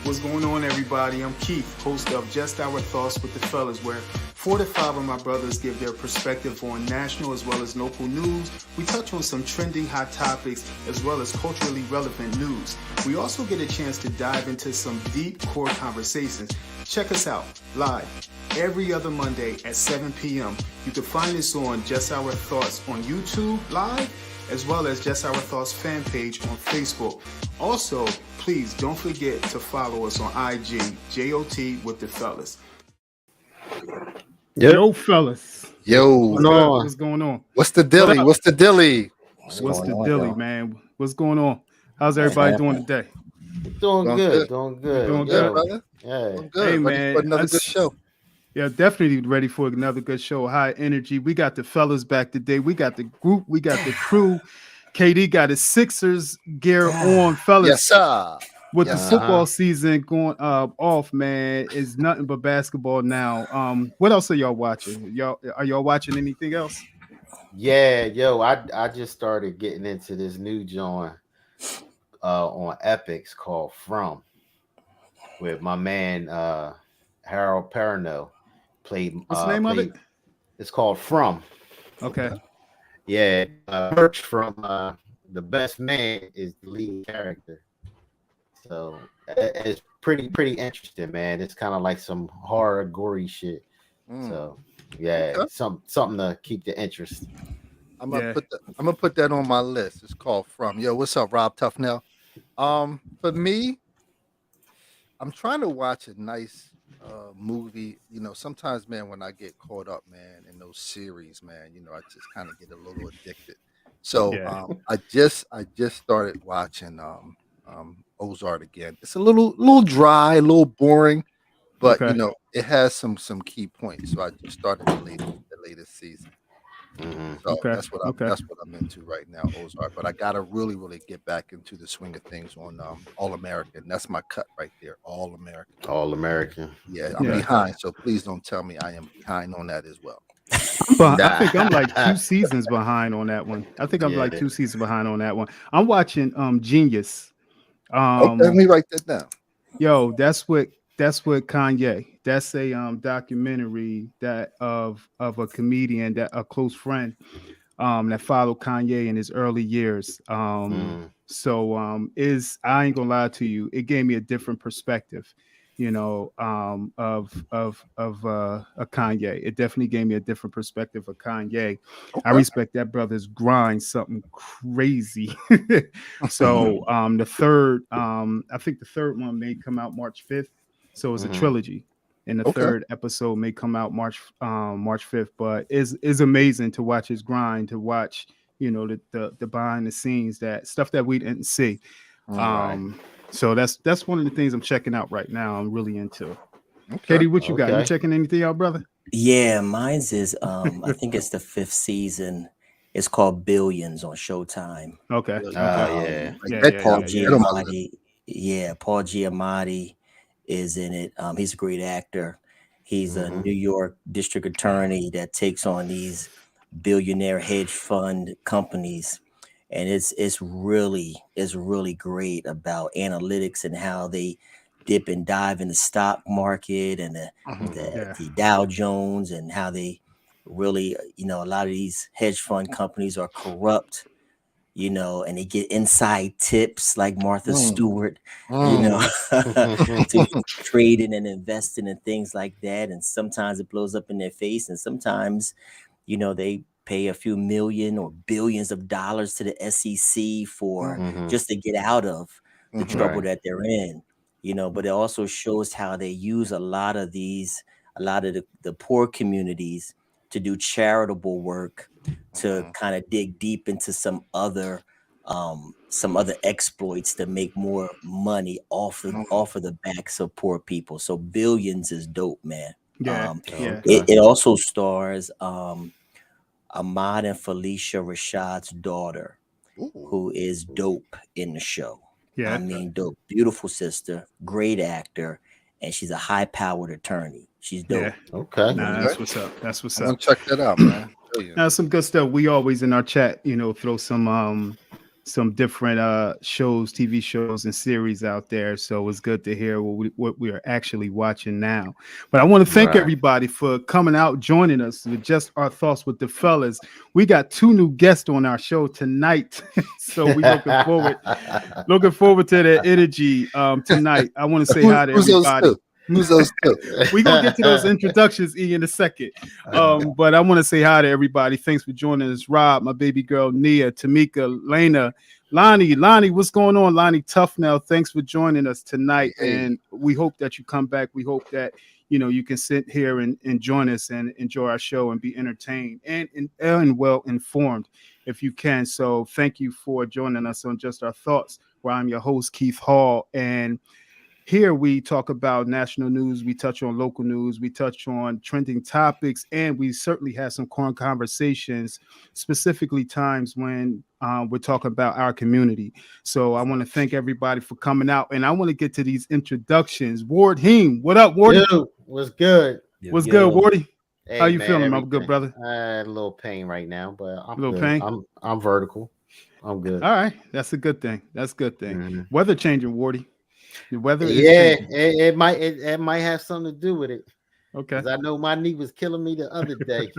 What's going on, everybody? I'm Keith, host of Just Our Thoughts with the Fellas, where 4 to 5 of my brothers give their perspective on national as well as local news. We touch on some trending hot topics as well as culturally relevant news. We also get a chance to dive into some deep core conversations. Check us out live every other Monday at 7 p.m. You can find us on Just Our Thoughts on YouTube live, as well as Just Our Thoughts fan page on Facebook. Also, please don't forget to follow us on IG, JOT with the Fellas. Yep. Yo, fellas. Yo, What's going on? What's the dilly? What's the dilly? What's the dilly, man? What's going on? How's everybody doing today? Doing good. Doing good, brother? Yeah. Doing good. Hey, Ready man. for another good show. Yeah, definitely ready for another good show. High energy. We got the fellas back today. We got the group. We got the crew. KD got his Sixers gear on, fellas. Yes, sir. With the football season going off, man, it's nothing but basketball now. What else are y'all watching? Are y'all watching anything else? Yeah, I just started getting into this new joint on Epics called From, with my man Harold Perrineau. What's the name of it? It's called From. Okay. Yeah, Perch from The Best Man is the lead character. So it's pretty interesting, man. It's kind of like some horror, gory shit. So yeah, something to keep the interest. I'm gonna put that on my list. It's called From. Yo, what's up, Rob Tufnell? For me, I'm trying to watch a nice movie. You know, sometimes, man, when I get caught up, man, in those series, man, you know, I just kind of get a little addicted. So I just started watching Ozark again. It's a little dry, a little boring, but you know, it has some key points. So I just started the latest season. So that's what I'm into right now, Ozark. But I gotta really get back into the swing of things on All American. That's my cut right there, All American. All American. Yeah, I'm behind. So please don't tell me I am behind on that as well. I think I'm like 2 seasons behind on that one. I'm watching Genius. Okay, let me write that down. Yo, that's what Kanye. That's a documentary that of a comedian, that a close friend that followed Kanye in his early years. So is I ain't gonna lie to you, it gave me a different perspective, you know, of a Kanye. It definitely gave me a different perspective of Kanye. Okay. I respect that brother's grind, something crazy. So the third, I think the third one may come out March 5th. So it's a trilogy. And the third episode may come out March 5th. But it's amazing to watch his grind, to watch, you know, the behind the scenes, that stuff that we didn't see. So that's one of the things I'm checking out right now. I'm really into. Katie, what you got? You checking anything out, brother? Yeah, mine's is I think it's the 5th season. It's called Billions on Showtime. Okay. Paul Giamatti. Yeah, Paul Giamatti is in it. He's a great actor. He's a New York district attorney that takes on these billionaire hedge fund companies. And it's really great about analytics and how they dip and dive in the stock market and the Dow Jones, and how they really, you know, a lot of these hedge fund companies are corrupt, you know, and they get inside tips like Martha Stewart, you know, to trading and investing and things like that. And sometimes it blows up in their face, and sometimes, you know, they pay a few million or billions of dollars to the SEC for just to get out of the trouble that they're in, you know. But it also shows how they use a lot of the poor communities to do charitable work, to kind of dig deep into some other exploits to make more money off of the backs of poor people. So Billions is dope, man. It also stars Ahmad and Felicia Rashad's daughter, who is dope in the show. I mean, dope, beautiful sister, great actor, and she's a high-powered attorney. She's dope. That's what's up. I'm gonna check that out, man. Some good stuff. We always in our chat, you know, throw some some different shows, TV shows, and series out there. So it's good to hear what we are actually watching now. But I want to thank Right. everybody for coming out, joining us with Just Our Thoughts with the Fellas. We got 2 new guests on our show tonight, so we looking forward to their energy tonight. I want to say hi to Who's those everybody. two? Who's those two? We're gonna get to those introductions in a second. But I want to say hi to everybody. Thanks for joining us. Rob, my baby girl, Nia, Tamika, Lena, Lonnie, what's going on? Lonnie Tufnell, thanks for joining us tonight. Hey. And we hope that you come back. We hope that you can sit here and join us and enjoy our show and be entertained and well informed if you can. So thank you for joining us on Just Our Thoughts, where I'm your host, Keith Hall. And here we talk about national news, we touch on local news, we touch on trending topics, and we certainly have some conversations, specifically times when we're talking about our community. So I want to thank everybody for coming out, and I want to get to these introductions. Ward Heem, what up, Wardy? Yo, what's good? What's good, Wardy? Hey, How you man, feeling, my everything. good brother? A little pain right now, but I'm A little good. pain? I'm vertical. I'm good. All right, that's a good thing. That's a good thing. Mhm. Weather changing, Wardy. The weather is Yeah, changing. it might have something to do with it. Okay. Because I know my knee was killing me the other day.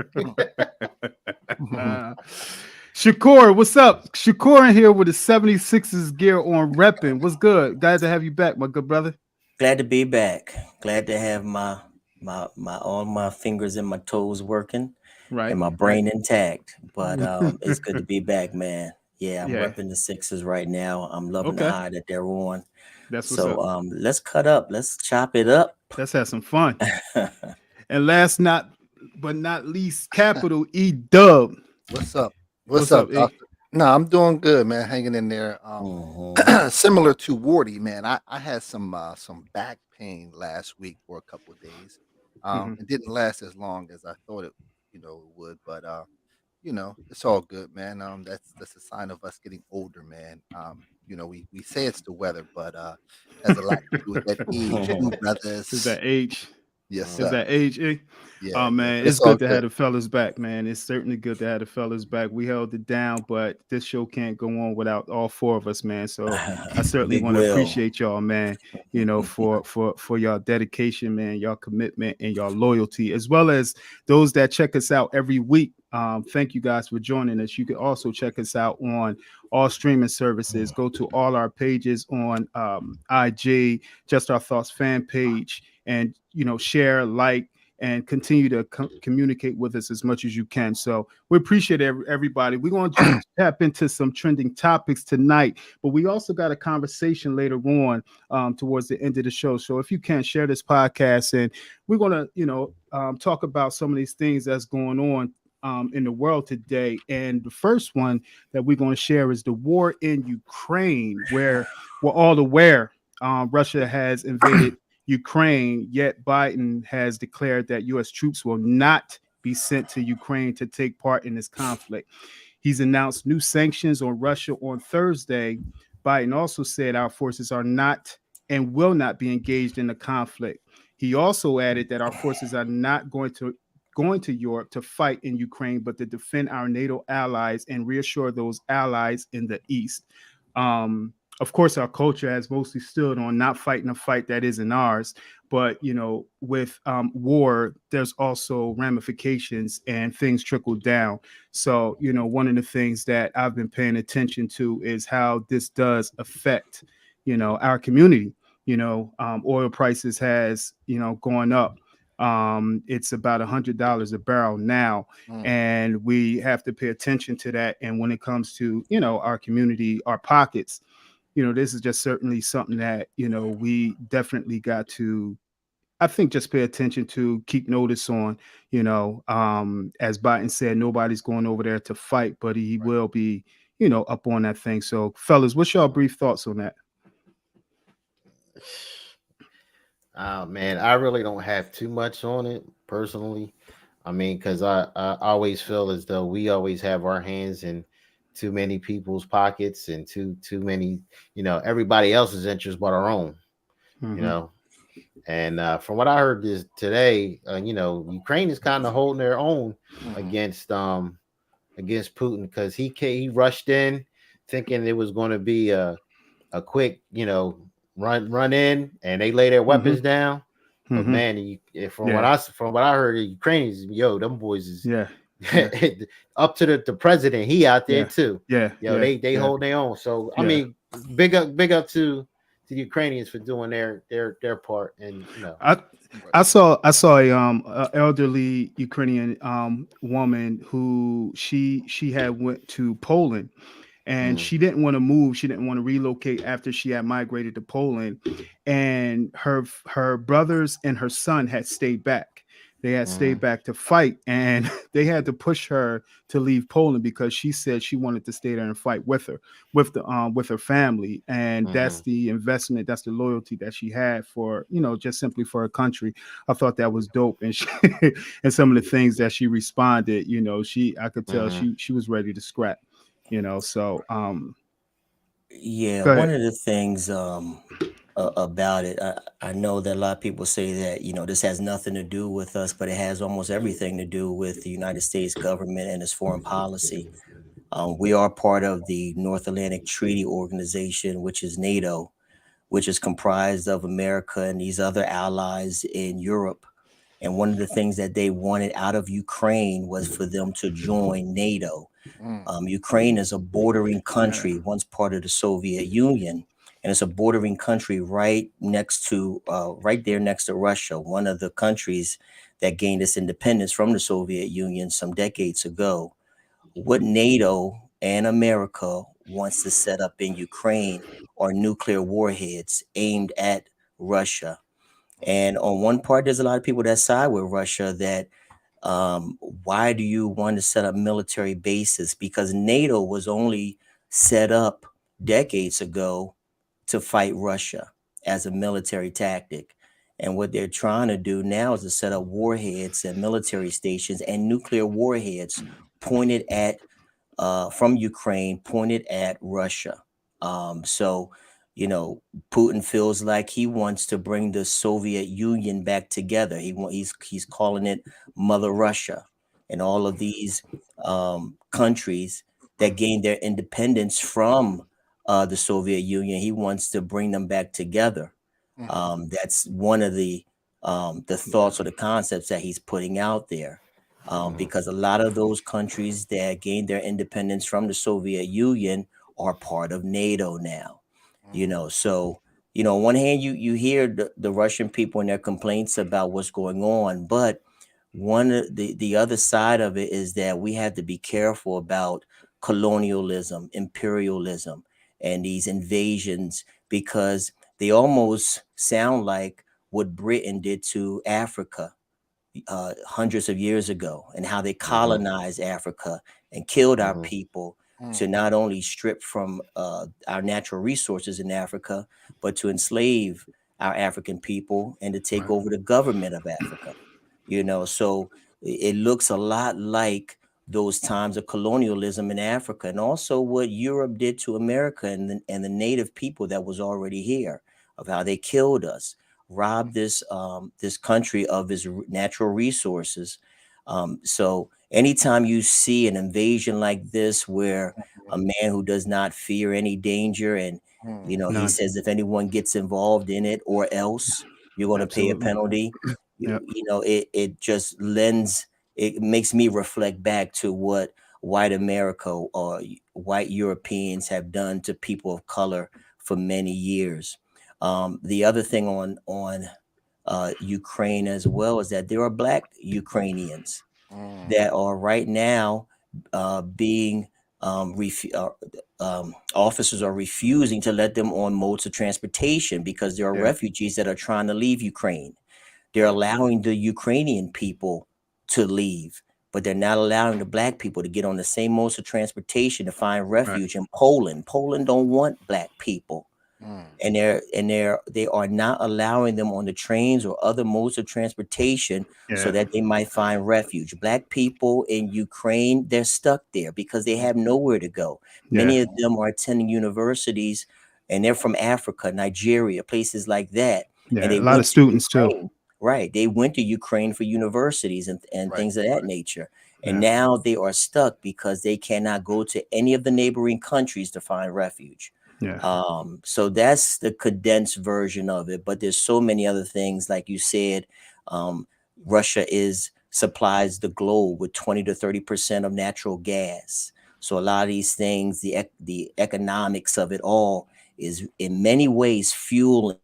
Shakur, what's up? Shakur in here with the 76ers gear on repping. What's good? Glad to have you back, my good brother. Glad to be back. Glad to have my all my fingers and my toes working Right. and my brain intact. But it's good to be back, man. Yeah, I'm repping the Sixers right now. I'm loving the high that they're on. That's what's so up. Let's cut up. Let's chop it up. Let's have some fun. And last but not least, capital E Dub. What's up? What's up, doctor? No, I'm doing good, man. Hanging in there. Similar to Wardy, man. I had some back pain last week for a couple of days. It didn't last as long as I thought it, would, but it's all good, man. That's a sign of us getting older, man. We say it's the weather, but has a lot to do with that age, too, brothers. Is that age? Yes, sir. Is that age? Yeah. Man, it's good to have the fellas back, man. It's certainly good to have the fellas back. We held it down, but this show can't go on without all 4 of us, man. So I certainly want to appreciate y'all, man, for y'all dedication, man, y'all commitment and y'all loyalty, as well as those that check us out every week. Thank you guys for joining us. You can also check us out on all streaming services. Go to all our pages on IG, Just Our Thoughts fan page, and share, like, and continue to communicate with us as much as you can. So we appreciate everybody. We're going to tap into some trending topics tonight, but we also got a conversation later on towards the end of the show. So if you can, share this podcast, and we're going to talk about some of these things that's going on in the world today. And the first one that we're going to share is the war in Ukraine, where we're all aware Russia has invaded Ukraine, yet Biden has declared that U.S. troops will not be sent to Ukraine to take part in this conflict. He's announced new sanctions on Russia on Thursday. Biden also said our forces are not and will not be engaged in the conflict. He also added that our forces are not going to Europe to fight in Ukraine, but to defend our NATO allies and reassure those allies in the East. Of course, our culture has mostly stood on not fighting a fight that isn't ours. But, with war, there's also ramifications and things trickle down. So, one of the things that I've been paying attention to is how this does affect, our community. Oil prices has, gone up. It's about $100 a barrel now, and we have to pay attention to that. And when it comes to, our community, our pockets, this is just certainly something that, we definitely got to, I think, just pay attention to, keep notice on, as Biden said, nobody's going over there to fight, but he will be, up on that thing. So fellas, what's your brief thoughts on that? Man, I really don't have too much on it personally. I mean, because I always feel as though we always have our hands in too many people's pockets and too many, everybody else's interests but our own, And from what I heard today, Ukraine is kind of holding their own against Putin, because he rushed in, thinking it was going to be a quick, run in, and they lay their Mm-hmm. weapons down. But Mm-hmm. man, from what I heard, the Ukrainians, them boys is Yeah. Yeah. up to the president. He out there Yeah. too. Yeah. Yeah. They Yeah. hold their own. So I Yeah. mean, big up to the Ukrainians for doing their part, and I saw a elderly Ukrainian woman who she had went to Poland, and she didn't want to move. She didn't want to relocate after she had migrated to Poland, and her brothers and her son had stayed back. They had stayed back to fight, and they had to push her to leave Poland because she said she wanted to stay there and fight with her, with her family, and that's the investment, that's the loyalty that she had for, just simply for her country. I thought that was dope, and and some of the things that she responded, I could tell she was ready to scrap. So Yeah, go one ahead. of the things about it, I know that a lot of people say that, this has nothing to do with us, but it has almost everything to do with the United States government and its foreign policy. We are part of the North Atlantic Treaty Organization, which is NATO, which is comprised of America and these other allies in Europe. And one of the things that they wanted out of Ukraine was for them to join NATO. Ukraine is a bordering country, once part of the Soviet Union, and it's a bordering country right there next to Russia, one of the countries that gained its independence from the Soviet Union some decades ago. What NATO and America wants to set up in Ukraine are nuclear warheads aimed at Russia. And on one part, there's a lot of people that side with Russia that why do you want to set up military bases? Because NATO was only set up decades ago to fight Russia as a military tactic. And what they're trying to do now is to set up warheads and military stations and nuclear warheads pointed at from Ukraine, pointed at Russia. So, Putin feels like he wants to bring the Soviet Union back together. He's calling it Mother Russia, and all of these countries that gained their independence from the Soviet Union. He wants to bring them back together. That's one of the thoughts or the concepts that he's putting out there. Because a lot of those countries that gained their independence from the Soviet Union are part of NATO now. So on one hand, you hear the Russian people and their complaints about what's going on, but one of the other side of it is that we have to be careful about colonialism, imperialism, and these invasions, because they almost sound like what Britain did to Africa hundreds of years ago, and how they colonized Africa and killed our people to not only strip from our natural resources in Africa, but to enslave our African people and to take over the government of Africa. So it looks a lot like those times of colonialism in Africa, and also what Europe did to America and the native people that was already here, of how they killed us, robbed this country of its natural resources. So anytime you see an invasion like this, where a man who does not fear any danger, and he None. says if anyone gets involved in it or else, you're going to pay a Absolutely. penalty. Yep. It just it makes me reflect back to what white America or white Europeans have done to people of color for many years. The other thing on Ukraine as well is that there are Black Ukrainians that are right now being officers are refusing to let them on modes of transportation because there are refugees that are trying to leave Ukraine. They're allowing the Ukrainian people to leave, but they're not allowing the Black people to get on the same modes of transportation to find refuge in Poland. Poland don't want Black people. And they are not allowing them on the trains or other modes of transportation so that they might find refuge. Black people in Ukraine, they're stuck there because they have nowhere to go. Many of them are attending universities, and they're from Africa, Nigeria, places like that. And Yeah, they a lot went of to students too. Ukraine. Right. They went to Ukraine for universities and things of that nature. And now they are stuck because they cannot go to any of the neighboring countries to find refuge. So that's the condensed version of it. But there's so many other things, like you said. Russia supplies the globe with 20 to 30% of natural gas. So a lot of these things, the economics of it all is in many ways fueling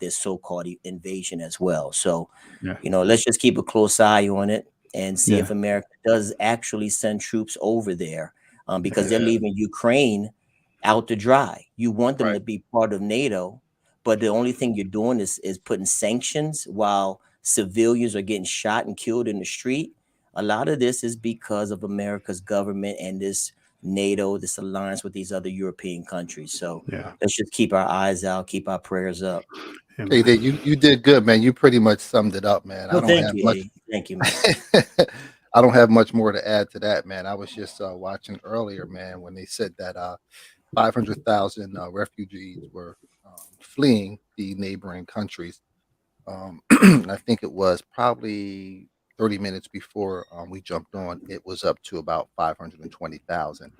this so-called invasion as well. So, let's just keep a close eye on it and see if America does actually send troops over there, because they're leaving Ukraine out to dry. You want them to be part of NATO, but the only thing you're doing is putting sanctions while civilians are getting shot and killed in the street. A lot of this is because of America's government and this NATO, this alliance with these other European countries. So let's just keep our eyes out, keep our prayers up. Hey, you did good, man. You pretty much summed it up, man. Well, thank you, man. I don't have much more to add to that, man. I was just watching earlier, man, when they said that 500,000 refugees were fleeing the neighboring countries. I think it was probably 30 minutes before we jumped on, it was up to about 520,000.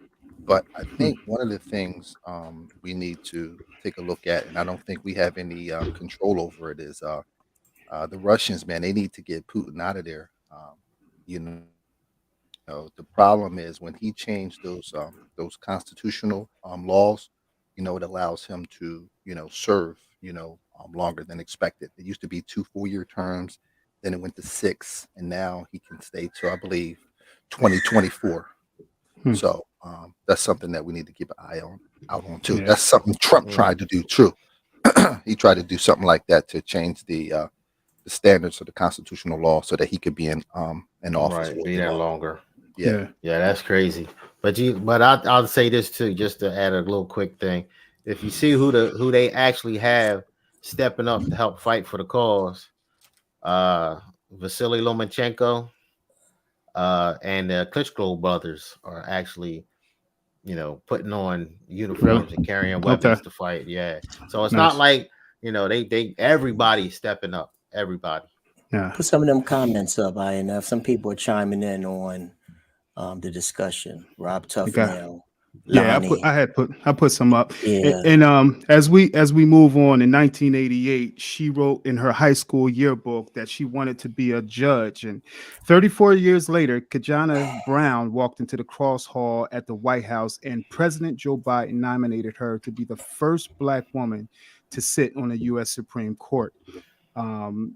But I think one of the things we need to take a look at, and I don't think we have any control over it, is the Russians, man. They need to get Putin out of there. You know, the problem is when he changed those constitutional laws, it allows him to, serve, longer than expected. It used to be 2 4-year terms, then it went to 6, and now he can stay to, I believe, 2024. So that's something that we need to keep an eye out on too. That's something Trump tried to do too. He tried to do something like that to change the standards of the constitutional law so that he could be in office. Be there longer. Yeah, that's crazy. But I'll say this too, just to add a little quick thing. If you see who they actually have stepping up to help fight for the cause, Vasily Lomachenko and the Klitschko brothers are actually, putting on uniforms and carrying weapons to fight. Yeah. So it's not like, they everybody's stepping up. Everybody. Yeah. Put some of them comments up, INF. Some people are chiming in on the discussion. Rob Tufnell. I put some up. Yeah. And as we move on, in 1988, she wrote in her high school yearbook that she wanted to be a judge. And 34 years later, Kajana Brown walked into the Cross Hall at the White House, and President Joe Biden nominated her to be the first Black woman to sit on the U.S. Supreme Court.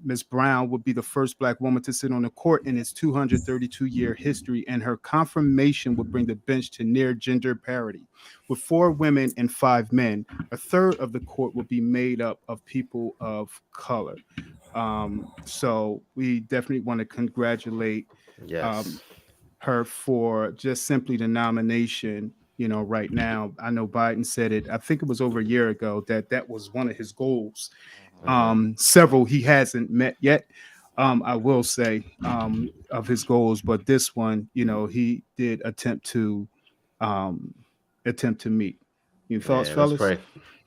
Ms. Brown would be the first Black woman to sit on the court in its 232-year history, and her confirmation would bring the bench to near gender parity. With 4 women and 5 men, a third of the court will be made up of people of color. So we definitely want to congratulate her for just simply the nomination. Right now, I know Biden said it, I think it was over a year ago, that was one of his goals. Several he hasn't met yet, I will say, of his goals, but this one, he did attempt to meet. Your thoughts, fellas? Pray.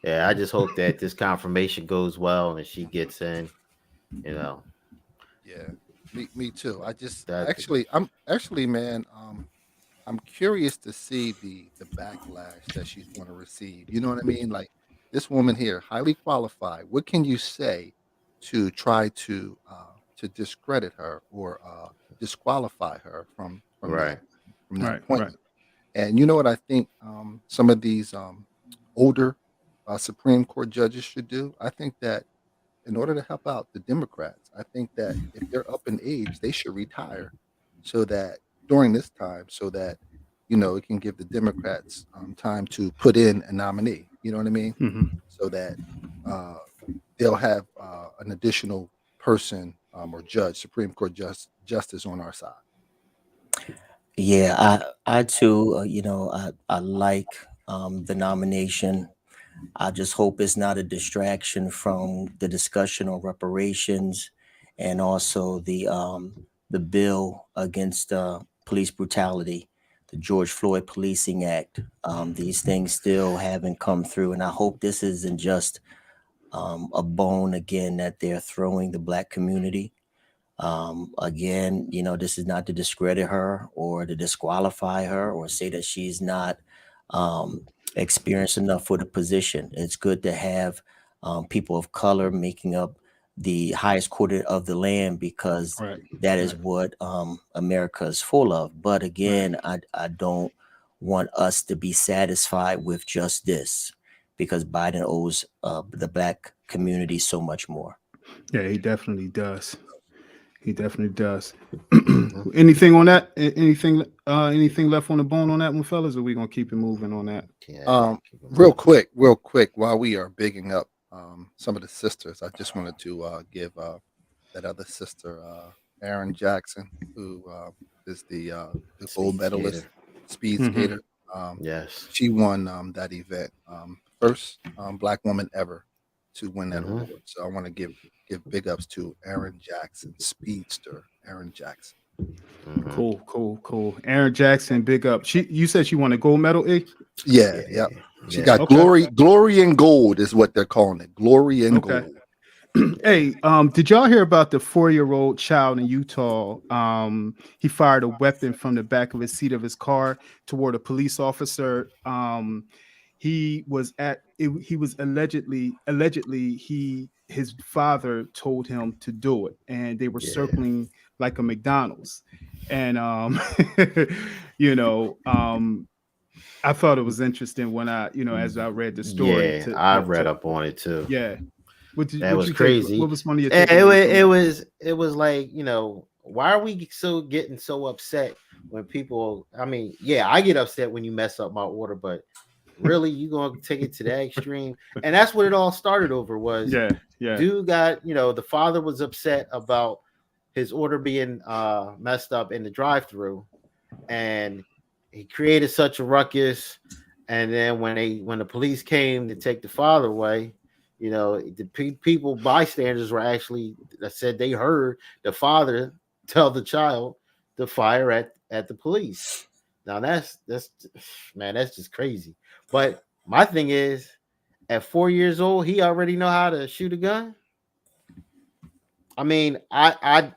Yeah, I just hope that this confirmation goes well and she gets in. Yeah, me too. I'm man. I'm curious to see the backlash that she's going to receive. You know what I mean? Like, this woman here, highly qualified. What can you say to try to discredit her or disqualify her from that appointment? And you know what I think some of these older Supreme Court judges should do? I think that in order to help out the Democrats, I think that if they're up in age, they should retire so that during this time, so that it can give the Democrats time to put in a nominee. You know what I mean? So that they'll have an additional person or judge, Supreme Court justice on our side. Yeah, I too, I like the nomination. I just hope it's not a distraction from the discussion on reparations and also the bill against police brutality, the George Floyd Policing Act. These things still haven't come through, and I hope this isn't just a bone again that they're throwing the Black community. Again, this is not to discredit her or to disqualify her or say that she's not um, experienced enough for the position. It's good to have people of color making up the highest court of the land because Right. that is what America is full of. But again, I don't want us to be satisfied with just this because Biden owes the Black community so much more. Yeah, he definitely does. He definitely does. Mhm. Anything on that? Anything left on the bone on that one, fellas? Or we gonna keep it moving on that? Yeah. Real quick, while we are bigging up some of the sisters, I just wanted to give that other sister, Aaron Jackson, who is the gold Speed medalist, skater. speed Mhm. skater. Yes. She won that event, first Black woman ever to win that Mhm. award. So I want to give big ups to Aaron Jackson, speedster Aaron Jackson. Mhm. Cool. Aaron Jackson, big up. You said she won a gold medal, E? Yeah, Yeah. yep. She Yeah. got Okay. glory and gold is what they're calling it. Glory and Okay. gold. Hey, did y'all hear about the 4-year-old child in Utah? He fired a weapon from the back of his seat of his car toward a police officer. He was allegedly his father told him to do it, and they were Yeah. circling like a McDonald's, and I thought it was interesting when as I read the story Yeah. I read up on it too. yeah. That What was you take? crazy. What was one of your And takeaways from that? it was like, why are we so getting so upset when people, I mean, yeah, I get upset when you mess up my order, but really you gonna take it to that extreme? And that's what it all started over was Yeah. dude got, the father was upset about his order being messed up in the drive-through, and he created such a ruckus. And then when the police came to take the father away, the people bystanders were actually that said they heard the father tell the child to fire at the police. Now that's man, that's just crazy. But my thing is, at 4 years old, he already know how to shoot a gun. I mean, I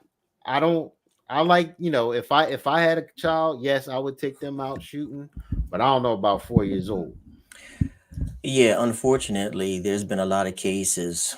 don't. I like, if I had a child, yes, I would take them out shooting, but I don't know about 4 years old. Yeah, unfortunately, there's been a lot of cases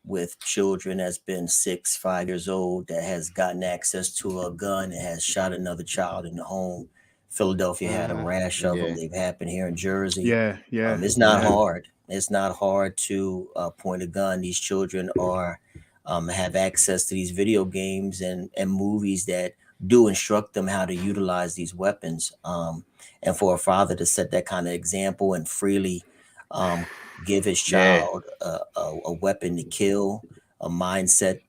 with children that's been 6, 5 years old that has gotten access to a gun and has shot another child in the home. Philadelphia had a rash of them. Yeah, They've happened here in Jersey. Yeah. It's not hard. It's not hard to point a gun. These children are have access to these video games and movies that do instruct them how to utilize these weapons. And for a father to set that kind of example and freely give his yeah. child a weapon to kill, a mindset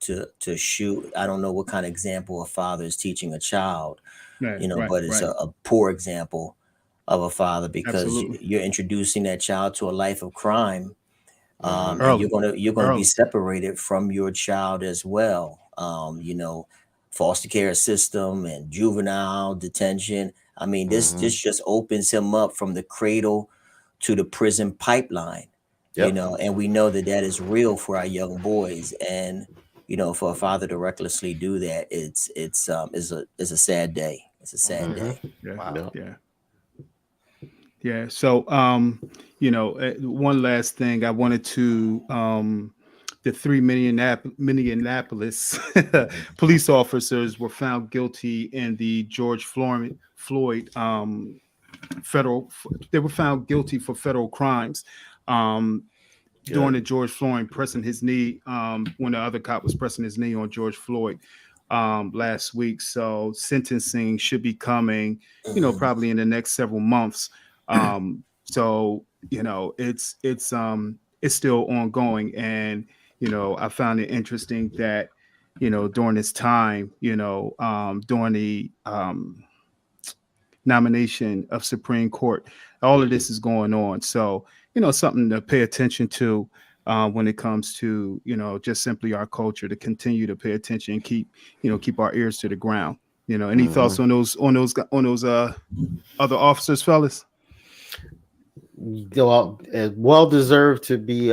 to shoot. I don't know what kind of example a father is teaching a child, but it's Right. a poor example of a father because Absolutely. you're introducing that child to a life of crime, and Early. you're gonna be Early. separated from your child as well. Foster care system and juvenile detention. I mean, this Mm-hmm. just opens him up from the cradle to the prison pipeline. Yep. And we know that that is real for our young boys. And for a father to recklessly do that, it's a sad day. It's a sad Mm-hmm. day. Yeah. Wow. Yeah. Yeah. So, one last thing I wanted to, the three Minneapolis police officers were found guilty in the George Floyd they were found guilty for federal crimes. Um, During the George Floyd pressing his knee, when the other cop was pressing his knee on George Floyd last week. So sentencing should be coming, probably in the next several months. So it's still ongoing, and I found it interesting that during this time, during the nomination of Supreme Court, all of this is going on. So something to pay attention to when it comes to just simply our culture, to continue to pay attention and keep our ears to the ground. Any thoughts on those other officers, fellas? Well deserved to be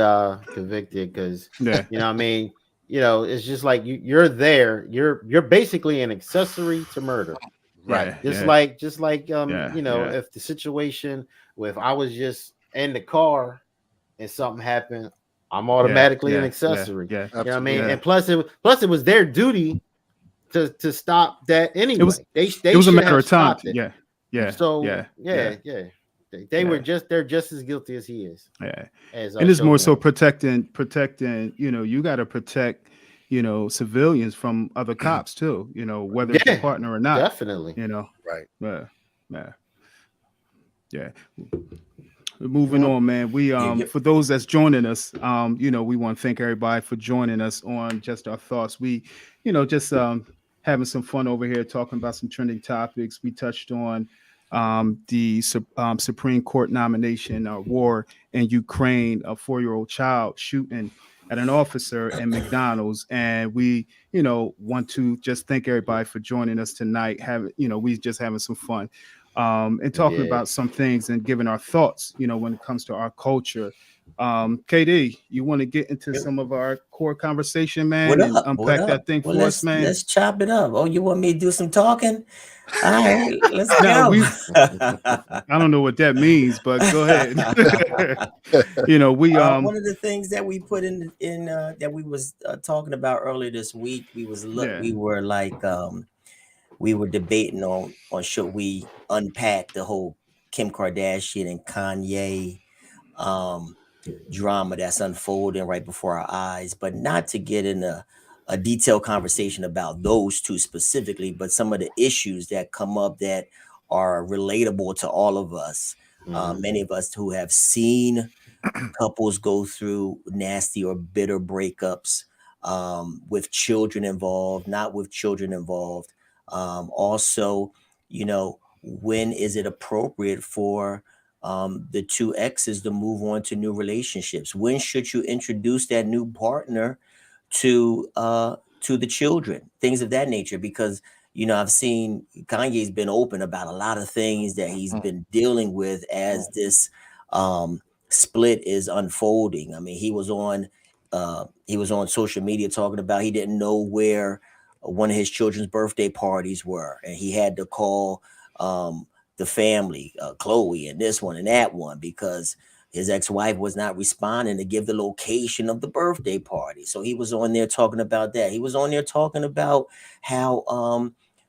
convicted because Yeah. I mean, it's just like you're there. You're basically an accessory to murder. Right. Yeah. If the situation, if I was just in the car and something happened, I'm automatically an accessory. You know what I mean? Absolutely. And plus it was their duty to stop that It was anyway. it They was a should matter have of time. stopped it. Yeah. So Yeah. they were Yeah. they're just as guilty as he is, Yeah. as And it's more so Shogun. protecting, you got to protect, civilians from other cops too, whether it's your Yeah, partner or not, definitely. you know. Right. Yeah. Yeah. Yeah. Moving Well, on, man. We Yeah. for those that's joining us, we want to thank everybody for joining us on Just Our Thoughts. We, just having some fun over here talking about some trending topics. We touched on the Supreme Court nomination, war in Ukraine, a 4-year-old child shooting at an officer in McDonald's, and we, want to just thank everybody for joining us tonight. We just having some fun and talking Yeah. about some things and giving our thoughts, when it comes to our culture. KD, you want to get into some of our core conversation, What man, and up? What unpack up? that thing Well, for us, man? let's chop it up. Oh, you want me to do some talking? All right, let's Now go. I don't know what that means, but go ahead. We One of the things that we put in that we was talking about earlier this week, Yeah. we were like we were debating on should we unpack the whole Kim Kardashian and Kanye um drama that's unfolding right before our eyes, but not to get in a detailed conversation about those two specifically, but some of the issues that come up that are relatable to all of us. Mhm. Many of us who have seen couples go through nasty or bitter breakups, with children involved, not with children involved. Also, when is it appropriate for the two exes to move on to new relationships? When should you introduce that new partner to the children? Things of that nature, because I've seen Kanye's been open about a lot of things that he's been dealing with as this um split is unfolding. I mean, he was on social media talking about he didn't know where one of his children's birthday parties were, and he had to call the family, Chloe and this one and that one, because his ex-wife was not responding to give the location of the birthday party. So he was on there talking about that. He was on there talking about how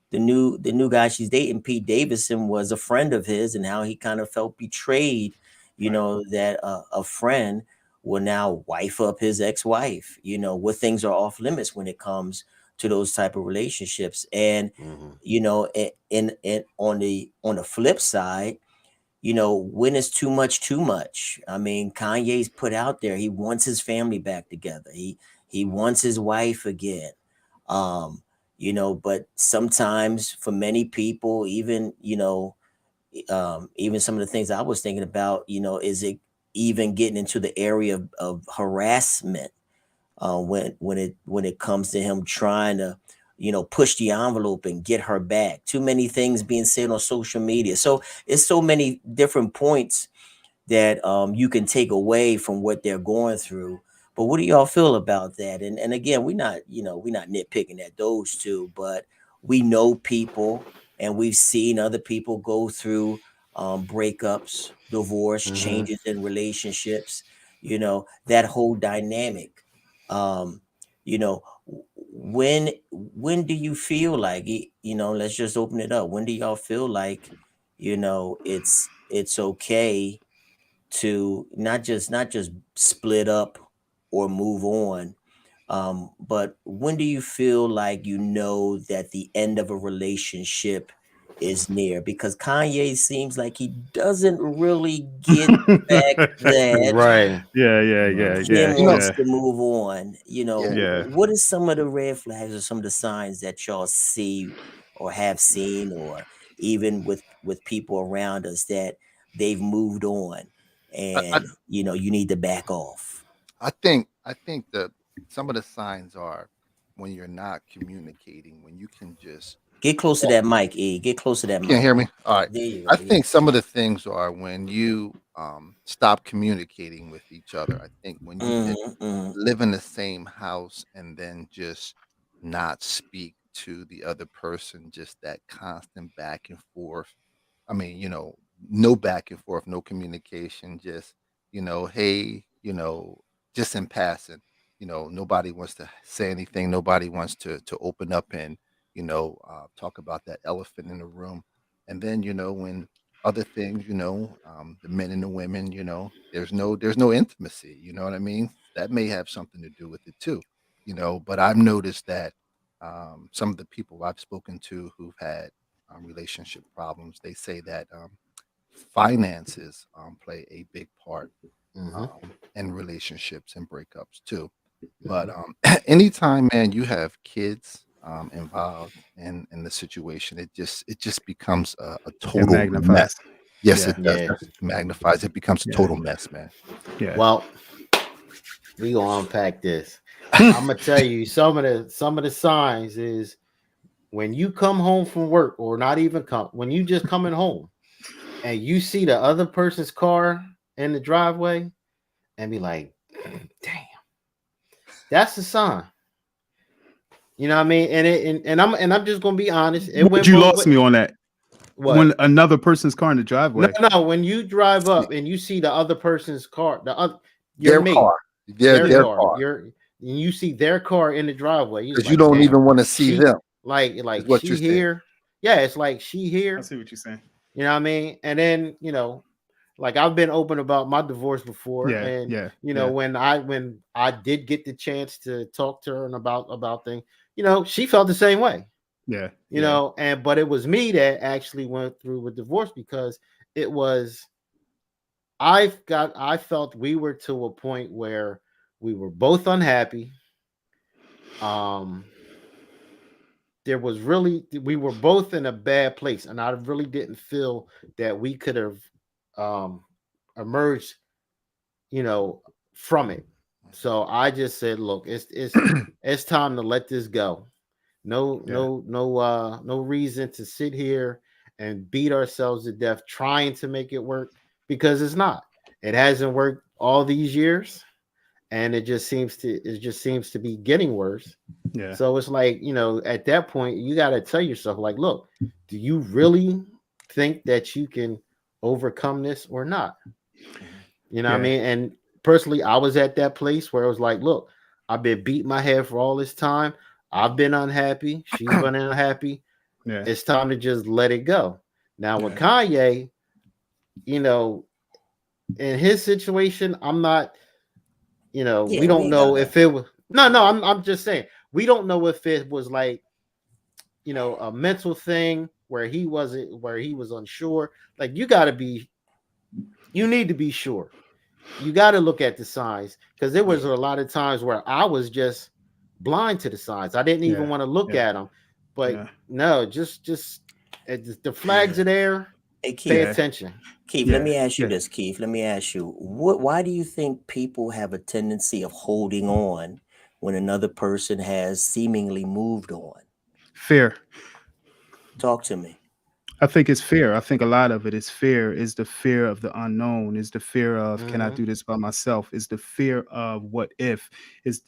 the new guy she's dating, Pete Davidson, was a friend of his, and how he kind of felt betrayed, that a friend will now wife up his ex-wife, what things are off limits when it comes to those type of relationships. And Mhm. in on the flip side, when is too much too much? I mean, Kanye's put out there he wants his family back together. He wants his wife again. Um, but sometimes for many people, even some of the things I was thinking about, is it even getting into the area of harassment, when it comes to him trying to push the envelope and get her back? Too many things being said on social media, so it's so many different points that you can take away from what they're going through. But what do y'all feel about that? And again, we're not nitpicking at those two, but we know people, and we've seen other people go through breakups, divorce, Mhm. changes in relationships. That whole dynamic. Um, when do you feel like let's just open it up. When do y'all feel like it's okay to not just split up or move on, but when do you feel like that the end of a relationship is near? Because Kanye seems like he doesn't really get the fact that Right. Right. Yeah. Kim You know, wants to move on. yeah. Yeah. What is some of the red flags or some of the signs that y'all see or have seen, or even with people around us, that they've moved on, I, I, and you need to back off? I think that some of the signs are when you're not communicating, when you can just Get close to that mic, E. Get close to that Can't mic. hear me? All right. There you go. I Yeah. think some of the things are when you stop communicating with each other. I think when you can live in the same house and then just not speak to the other person, just that constant back and forth. I mean, no back and forth, no communication, just, hey, just in passing. Nobody wants to say anything. Nobody wants to open up and, talk about that elephant in the room. And then, when other things, the men and the women, there's no intimacy, you know what I mean? That may have something to do with it too, but I've noticed that some of the people I've spoken to who've had relationship problems, they say that finances play a big part in relationships and breakups too. But anytime, man, you have kids involved in the situation, it just becomes a It total mess. magnifies. Yes, Yeah. it does. Yeah. It magnifies. It becomes a Yeah. total mess, man. Yeah. Well, we gonna unpack this. I'm gonna tell you some of the signs is when you come home from work, or not even when you just coming home and you see the other person's car in the driveway and be like, damn, that's a sign. You know what I mean? And I'm just gonna be honest. It went You both lost ways. me on that. What? When another person's car in the driveway. No. When you drive up and you see the other person's car, your Their mate, car. their Their car, car. and you see their car in the driveway, you're Because like, you don't damn, even want to see she them. like Is what she you're saying. here. Yeah, it's like she I here. see what you're saying. You know what I mean? And then, like I've been open about my divorce before, Yeah. and Yeah. when I did get the chance to talk to her and about things, she felt the same way. Yeah. But it was me that actually went through with divorce because it was I felt we were to a point where we were both unhappy. There was we were both in a bad place, and I really didn't feel that we could have emerged, from it. So I just said, look, it's time to let this go. No reason to sit here and beat ourselves to death trying to make it work, because it's not. It hasn't worked all these years, and it just seems to be getting worse. Yeah. So it's like, at that point, you got to tell yourself, like, look, do you really think that you can overcome this or not? You know what I mean? And personally, I was at that place where it was like, look, I've been beating my head for all this time. I've been unhappy. She's been unhappy. Yeah. It's time to just let it go. Now, with Kanye, in his situation, I'm not, we don't know if it was, I'm just saying, we don't know if it was like, a mental thing where he was unsure. Like, you need to be sure. You got to look at the signs, because there was a lot of times where I was just blind to the signs. I didn't even want to look at them. But no, just the flags are there. Hey, Pay Keith. attention. Keith, let me ask you this, Keith. Let me ask you, why do you think people have a tendency of holding on when another person has seemingly moved on? Fear. Talk to me. I think it's fear. I think a lot of it is fear. Is the fear of the unknown. Is the fear of can I do this by myself? Is the fear of what if? Is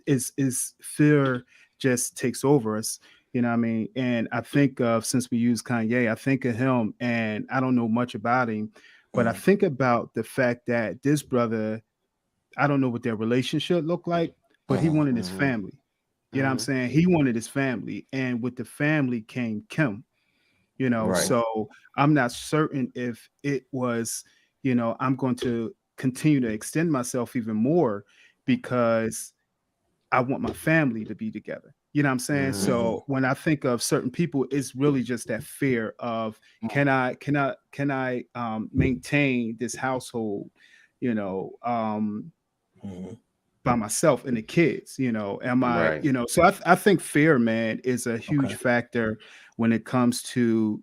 fear just takes over us? You know what I mean? And I think of, since we use Kanye, I think of him, and I don't know much about him, but I think about the fact that this brother, I don't know what their relationship looked like, but he wanted his family. You know what I'm saying? He wanted his family, and with the family came Kim. So I'm not certain if it was, I'm going to continue to extend myself even more because I want my family to be together. You know what I'm saying? So when I think of certain people, it's really just that fear of can I maintain this household, by myself and the kids, am I, so I think fear, man, is a huge factor when it comes to,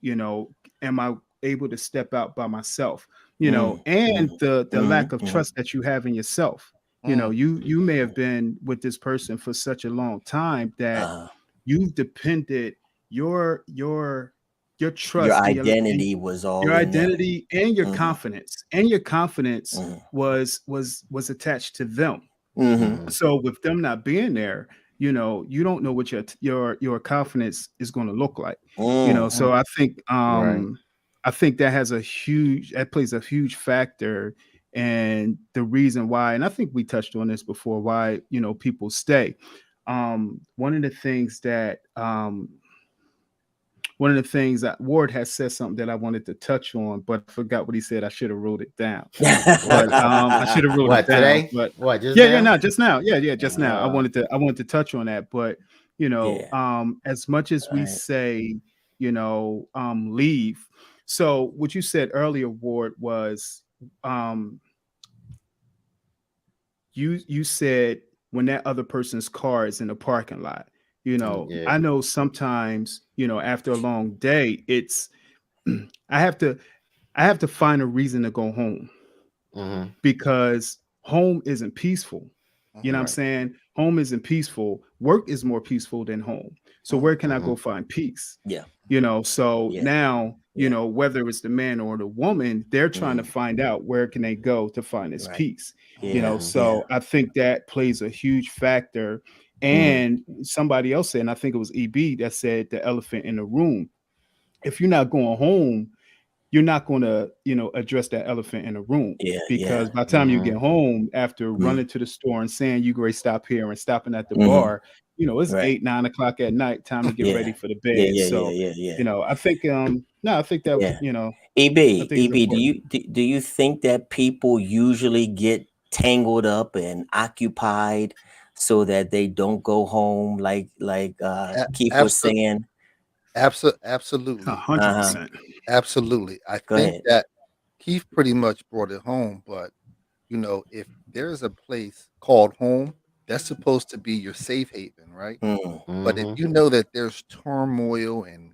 am I able to step out by myself, and the lack of trust that you have in yourself. You may have been with this person for such a long time that you've depended your Your trust and identity was your all in them. identity and your Mhm. confidence and your confidence Mhm. was attached to them. Mhm. So with them not being there, you don't know what your confidence is going to look like. So Right. I think that plays a huge factor, and the reason why, and I think we touched on this before, why people stay. One of the things that Ward has said something that I wanted to touch on, but I forgot what he said. I should have wrote it down. But I should have wrote it What down. today? But What just yeah, now? no, just now. Yeah, just now. I Uh, wanted to touch on that. But Yeah. as much as we Right. say, leave. So what you said earlier, Ward, was um you said when that other person's car is in the parking lot. yeah. I know sometimes, after a long day, it's I have to find a reason to go home, Mm-hmm. because home isn't peaceful. You know what I'm Right. saying? Home isn't peaceful. Work is more peaceful than home. So where can I Mm-hmm. go find peace? Yeah. So Yeah. now, Yeah. whether it's the man or the woman, they're trying to Mhm. find out where can they go to find this Right. peace. Yeah. Yeah. So I think that plays a huge factor. Mhm. And somebody else said, and I think it was EB that said the elephant in the room. If you're not going home, you're not going to, address that elephant in the room, Yeah. Yeah. because by the time you Mm-hmm. get home after Mhm. running to the store and saying you great stop here and stopping at the Mhm. bar, it's Right. 8, 9 o'clock at night, time to get ready Yeah. for the Yeah. bed. Yeah. Yeah. So, Yeah. Yeah. I think, no, I think that, Yeah. I EB, think it's EB, do important. you do you think that people usually get tangled up and occupied so that they don't go home like Keith was Absolutely, saying? absolutely, 100%. absolutely. I Go think ahead. that Keith pretty much brought it home, but if there's a place called home, that's supposed to be your safe haven, right? Mm, But if Mm-hmm. you know that there's turmoil and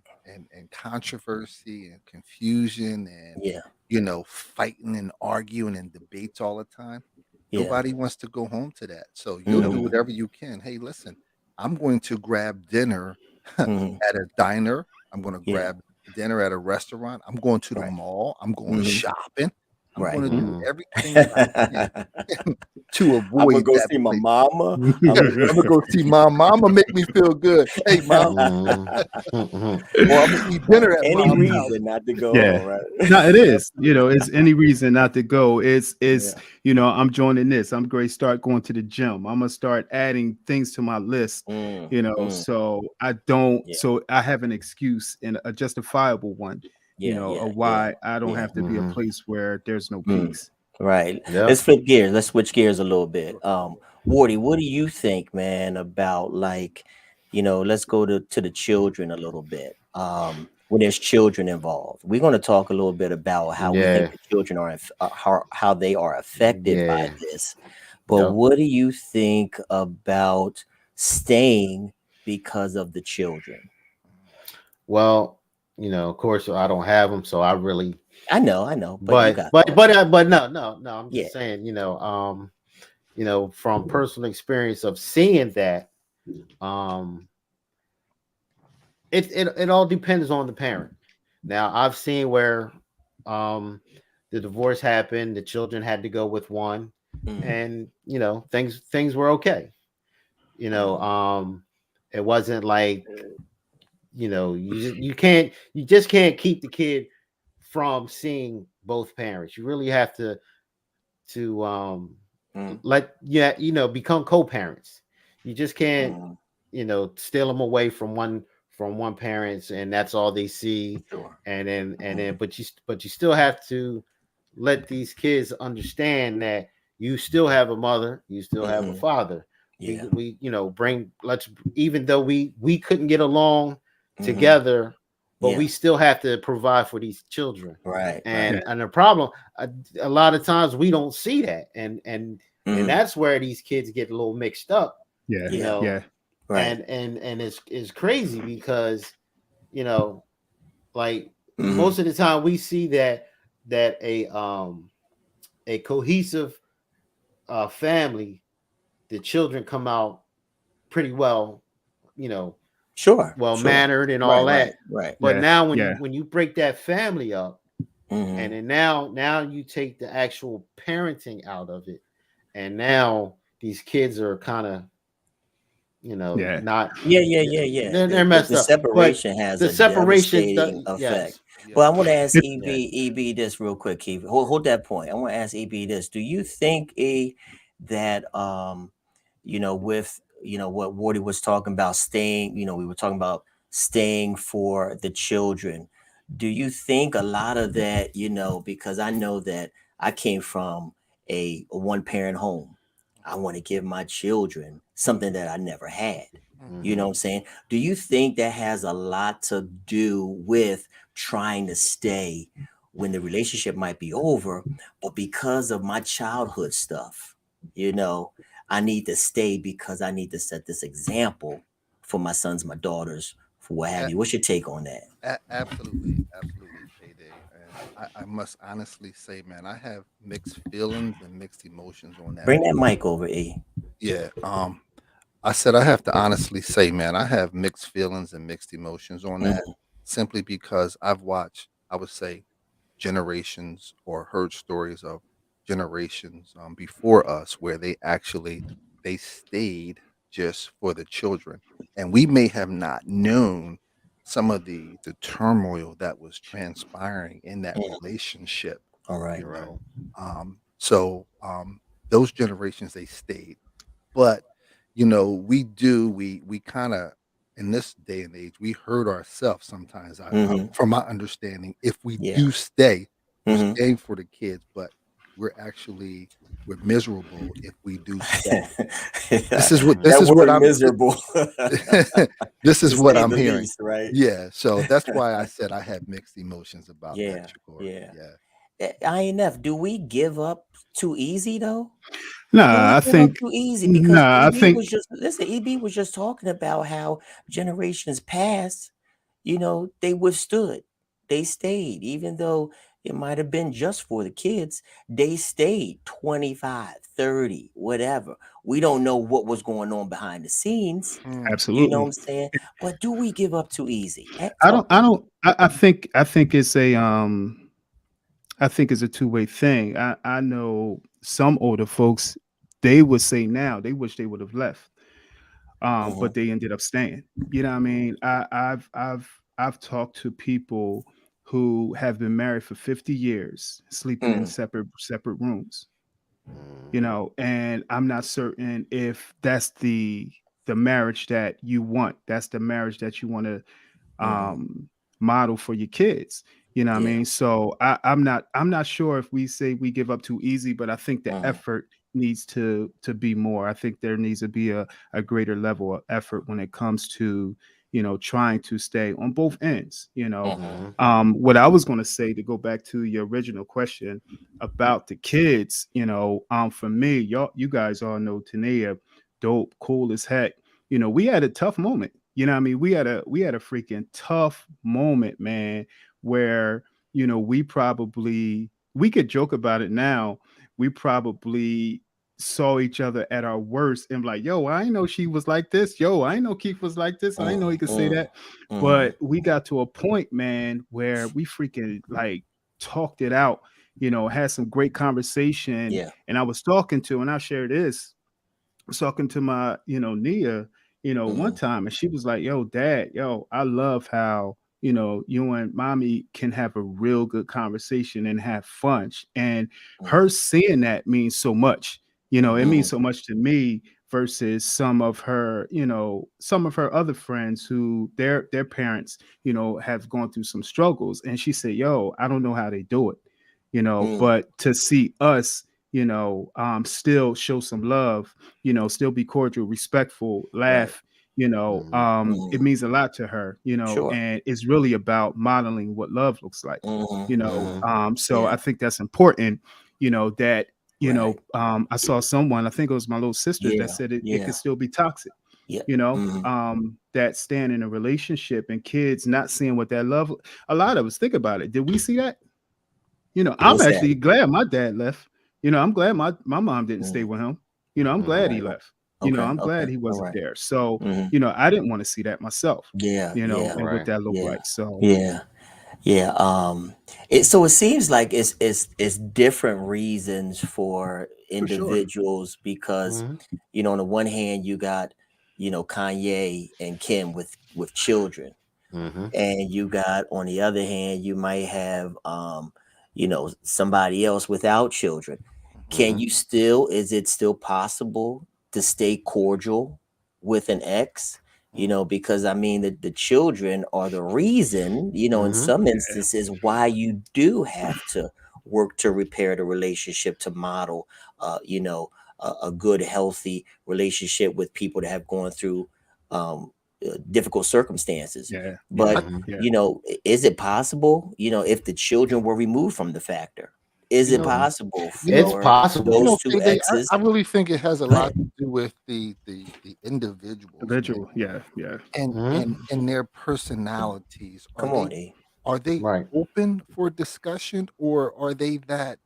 controversy and confusion and yeah. fighting and arguing and debates all the time, Yeah. nobody wants to go home to that. So you'll do Mhm. whatever you can. Hey, listen, I'm going to grab dinner at Mhm. a diner. I'm going to Yeah. grab dinner at a restaurant. I'm going to the Right. mall. I'm going Mhm. shopping. I'm going Right. to do Mm-hmm. everything I can to I'm gonna avoid go that see my place. mama. I'm Yeah, gonna go. I'm gonna go see mom. Mama make me feel good. Hey, mom, Mm-hmm. or I'm gonna eat dinner at Any mom's house. reason not to go Yeah. home, right? No, it is. It's any reason not to go. It's Yeah. I'm joining this. I'm going to start going to the gym. I'm gonna start adding things to my list. Mm, mm, So I don't. yeah. So I have an excuse and a justifiable one. Yeah. Yeah. Of Yeah. why I don't Yeah. have to be a place where there's no Mm. peace. Right. Yep. Let's flip gears. Let's switch gears a little bit. Wardy, what do you think, man, about let's go to the children a little bit. When there's children involved, we're going to talk a little bit about how we think Yeah. the children how they are affected by Yeah. this. But Yep. what do you think about staying because of the children? Well, of course, I don't have them, so I really. I know, but you But got but that. but no. I'm Yeah. just saying, from personal experience of seeing that, um, it all depends on the parent. Now, I've seen where, um, the divorce happened, the children had to go with one, Mm, and things were okay. You know, mm, um, it wasn't like you just can't keep the kid from seeing both parents. You really have to mm, become co-parents. You just can't mm. steal them away from one parents, and that's all they see. Sure. And then but you still have to let these kids understand that you still have a mother, you still have a Mm-hmm. father. Yeah. We bring let's even though we couldn't get along Mm-hmm. together, but Yeah. we still have to provide for these children. Right. and Right. Yeah. and the problem, a lot of times we don't see that, and Mm, that's where these kids get a little mixed up, Yeah. you yeah. know Yeah. Right. and it's crazy because you know like Mm-hmm. most of the time we see that a cohesive family, the children come out pretty well, you know Sure. well Sure. mannered and all Right. that. Right. But Yeah, now yeah, when you break that family up, Mm-hmm. and then now you take the actual parenting out of it, and now these kids are kind of, yeah. not, Yeah. they're The, messed the up. But separation has the a separation devastating effect. yes. Yeah. Well, I want to ask It, EB this real quick, Keith. Hold that point. I want to ask EB this. Do you think that with what Wardy was talking about, staying, we were talking about staying for the children. Do you think a lot of that, because I know that I came from a one parent home. I want to give my children something that I never had. You know what I'm saying? Do you think that has a lot to do with trying to stay when the relationship might be over, but because of my childhood stuff, I need to stay because I need to set this example for my sons, my daughters, for what have A- you. What's your take on that? absolutely, payday. And I must honestly say, man, I have mixed feelings and mixed emotions on that. Bring that mic over, E. Yeah. I said I have to honestly say, man, I have mixed feelings and mixed emotions on that Mhm, simply because I've watched, I would say, generations or heard stories of generations before us where they stayed just for the children, and we may have not known some of the turmoil that was transpiring in that mhm. relationship, All you right. Right. know. So those generations they stayed, but we kind of, in this day and age, we hurt ourselves sometimes. Hmm. From my understanding, if we Yeah. do stay, we're Hmm. staying for the kids, but we're miserable if we do stay. This That is what word I'm miserable, this is to what say I'm the hearing. least, right? Yeah, so that's why I said I have mixed emotions about that, Yeah, Shakur. yeah. Yeah. INF, do we give up too easy though? Do we nah, I give up think too easy? Because nah, I EB think was just listen, EB was just talking about how generations past, they withstood, they stayed, even though it might have been just for the kids, they stayed 25, 30, whatever. We don't know what was going on behind the scenes, Hmm. you know what absolutely. I'm saying? But do we give up too easy? I Talk don't. to I me. don't. I think it's a. I think it's a two-way thing. I know some older folks. They would say now they wish they would have left, Mhm, but they ended up staying. You know what I mean? I've talked to people who have been married for 50 years, sleeping in mhm, separate rooms. Mhm. And I'm not certain if that's the marriage that you want. That's the marriage that you want to mhm. model for your kids. You know what I Yeah. mean? So I'm not sure if we say we give up too easy, but I think the Mhm, effort needs to be more. I think there needs to be a greater level of effort when it comes to trying to stay on both ends. mhm, Mhm. What I was going to say, to go back to your original question about the kids, for me, you guys all know Tania, dope, cool as heck. We had a tough moment. You know what I mean? We had a freaking tough moment, man, where, we could joke about it now. We probably saw each other at our worst and like, yo, I know she was like this. Yo, I know Keith was like this. I know he could say mhm, that. mhm. But we got to a point, man, where we freaking like talked it out, had some great conversation. Yeah. And I was talking to, and I'll share this, was talking to my, Nia, one Mhm, time, and she was like, yo, dad, yo, I love how, you and mommy can have a real good conversation and have fun. And her mhm, seeing that means so much. It means mhm, so much to me versus some of her other friends who their parents, have gone through some struggles. And she said, yo, I don't know how they do it, mhm. but to see us, still show some love, still be cordial, respectful, Right. laugh, Mhm. it Mhm. means a lot to her, Sure. and it's really about modeling what love looks like, Mhm, mhm. so Yeah. I think that's important, that, Right. I saw someone, I think it was my little sister, that Yeah. said it Yeah. could still be toxic, Yep. Mhm. that stand in a relationship and kids not seeing what that love, a lot of us think about it. Did we see that? I'm What's that? actually glad my dad left. I'm glad my mom didn't stay Mhm. with him. I'm All glad he Mhm. right. left. Okay. I'm glad Okay. he All wasn't right. there. So, Mm-hmm. I didn't want to see that myself, Yeah. Yeah. and what Right. that looked Yeah. like. So, Yeah. Yeah. So it seems like it's different reasons for for sure. individuals because, Mm-hmm. on the one hand you got, Kanye and Kim with children, Mm-hmm. and you got on the other hand you might have somebody else without children. Mhm. Mm-hmm. Is it still possible to stay cordial with an ex? Because I mean the children are the reason, in Mm-hmm. some instances why you do have to work to repair the relationship, to model a good healthy relationship with people that have gone through um difficult circumstances. Yeah, yeah, But Mm-hmm. yeah. is it possible, if the children were removed from the factor, is You it know, possible you It's know, for possible. those two KJ, exes? I really think it has a Go lot ahead. to do with the individuals, man, Individual. Yeah, yeah. Mm-hmm. and their personalities. Come on, E. Are they Right. open for discussion, or are they that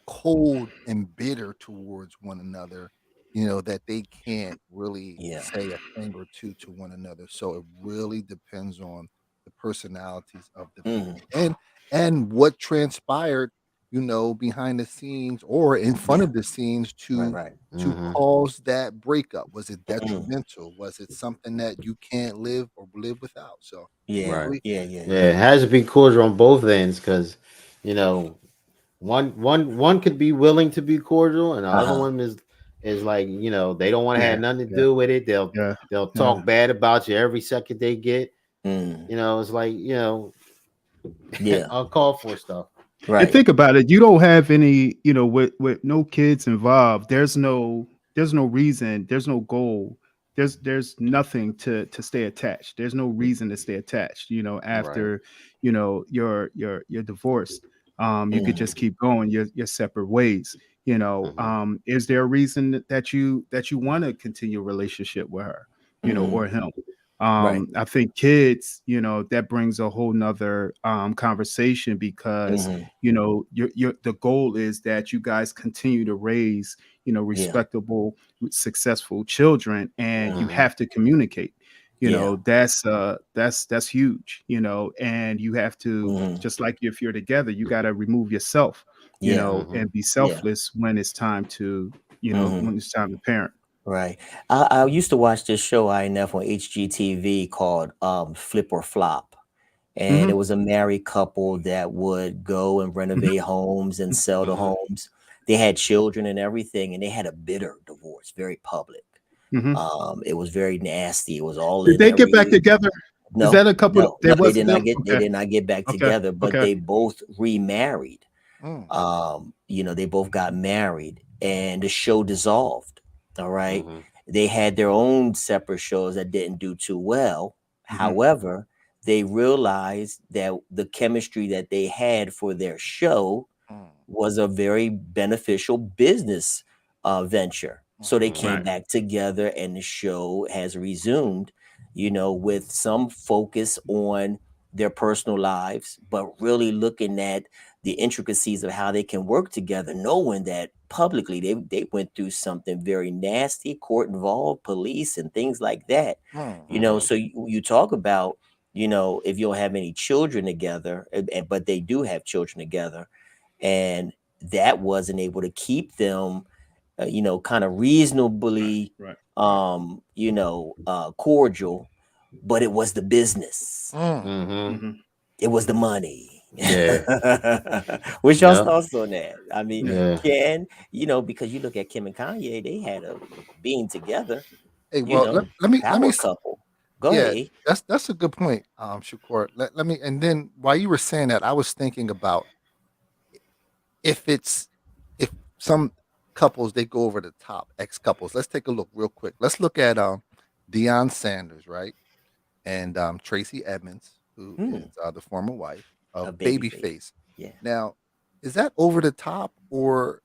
cold and bitter towards one another, that they can't really Yeah. say a thing or two to one another? So it really depends on the personalities of the Mm, people and what transpired, behind the scenes or in front yeah. of the scenes Right. to Right. Mm-hmm. cause that breakup. Was it Mm, detrimental? Was it something that you can't live or live without? So yeah. Right. really, Yeah. Yeah. Yeah, Yeah. it has to be cordial on both ends because, you know, one could be willing to be cordial, and the Uh other huh. one is like, they don't want to Yeah, have nothing to yeah, do with it. They'll yeah, they'll yeah. talk bad about you every second they get. Mm, It's like, yeah. uncalled for stuff. And Right. think about it. You don't have any, with no kids involved. There's no reason. There's no goal. There's nothing to stay attached. There's no reason to stay attached. Right. After, you're divorced. You could Mm, just keep going your separate ways. Hmm. Is there a reason that you want to continue a relationship with her, mm, or him? right. I think kids, that brings a whole nother conversation because Mm-hmm. the goal is that you guys continue to raise Yeah. respectable, successful children, and you Mm-hmm. Hmm. have to communicate. Yeah. That's huge. And you have to, Mm-hmm. just like if you're together, you got to remove yourself, Yeah. Hmm. and be Yeah. selfless when it's time to Mm-hmm. when it's time to parent. Right. I used to watch this show INF on HGTV called Flip or Flop. And it Hmm. was a married couple that would go and renovate homes and sell the Hmm. homes. They had children and everything, and they had a bitter divorce, very public. Hmm. It was very nasty. It was all Did in they get back every. together? Is No, that a couple? no, There no. They wasn't did not them. get. They Okay. did not get back Okay. together, but Okay. they both remarried. mm, They both got married, and the show dissolved. All right, Hmm. they had their own separate shows that didn't do too well. Hmm. However, they realized that the chemistry that they had for their show mm, was a very beneficial business venture. So they mhm, came Right. back together, and the show has resumed, with some focus on their personal lives, but really looking at the intricacies of how they can work together, knowing that publicly they went through something very nasty, court involved, police, and things like that. mm, Hmm. So you talk about, if you don't have any children together, but they do have children together, and that wasn't able to keep them kind of Right. reasonably Right. Right. cordial, but it was the business, mm. Hmm. Hmm. it was the money. Yeah. What's y'all Yep. thoughts on that? I mean, Yeah. Yeah. because you look at Kim and Kanye, they had a being together, Hey, well, let, let me power couple. Go ahead, yeah, A. that's a good point, Shakur. Let me, and then while you were saying that, I was thinking about if it's if some couples they go over the top, ex couples. Let's take a look real quick. Let's look at Deion Sanders, right? And Tracy Edmonds, who Hmm, is the former wife a of baby face. Babyface. Yeah. Now, is that over the top, or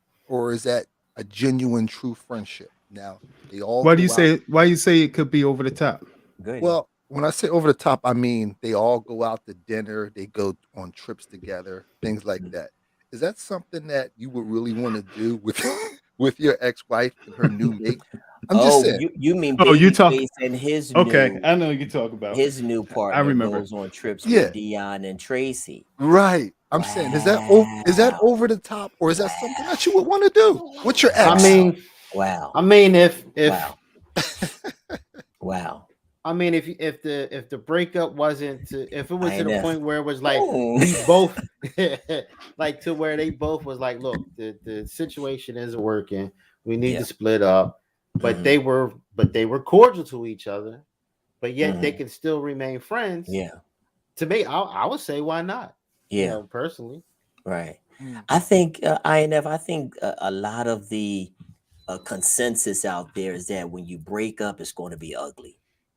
is that a genuine true friendship? Now, they all Why do you go out. say? Why you say it could be over the top? Go ahead, A. Well, when I say over the top, I mean they all go out to dinner, they go on trips together, things like Mm. that. Is that something that you would really want to do with with your ex-wife and her new mate? I'm just Oh, saying. you mean Oh, you talk. Babyface and his Okay, new I know you talk about. I partner remember. goes on trips with Yeah, Dion and Tracy. right. I'm saying, is that Wow. over the top, or is that something that you Wow. would want to do with your I ex? Wow. mean, Wow. I mean, if Wow. Wow. I mean, if the breakup wasn't if it was I to ain't the never. point where it was like Mm. we both like to where they both was like, look, the situation isn't working. We need Yeah. to split up. But Mhm. they were cordial to each other, but yet they Mhm. can still remain friends. Yeah. To me, I would say why not? Yeah. Personally. Right. Mm. I think INF. I think a lot of the consensus out there is that when you break up, it's going to be ugly.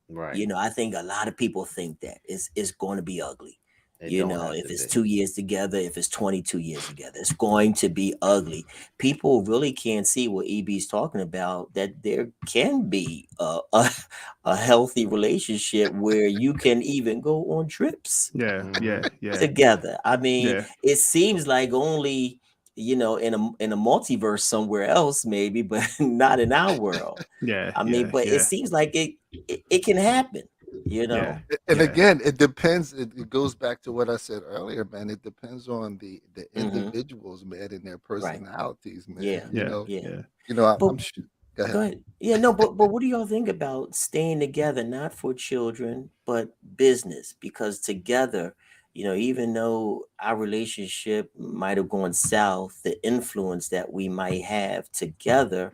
Right. I think a lot of people think that it's going to be ugly. It don't have If to it's be. 2 years together, if it's 22 years together, it's going to be ugly. People really can't see what EB's talking about, that there can be a healthy relationship where you can even go on trips Yeah, Hmm. yeah, together. I mean, yeah, it seems like only, in a multiverse somewhere else, maybe, but not in our world. yeah, I mean, yeah, but it yeah, seems like it can happen, you yeah, know. And yeah, again, it depends. It goes back to what I said earlier, man. It depends on the Hmm. individuals, man, and their Right. personalities, man. Yeah. yeah, Yeah. yeah. I'm But sure. Go go ahead. ahead. Yeah, no, but what do y'all think about staying together, not for children, but business? Because together, even though our relationship might have gone south, the influence that we might have together,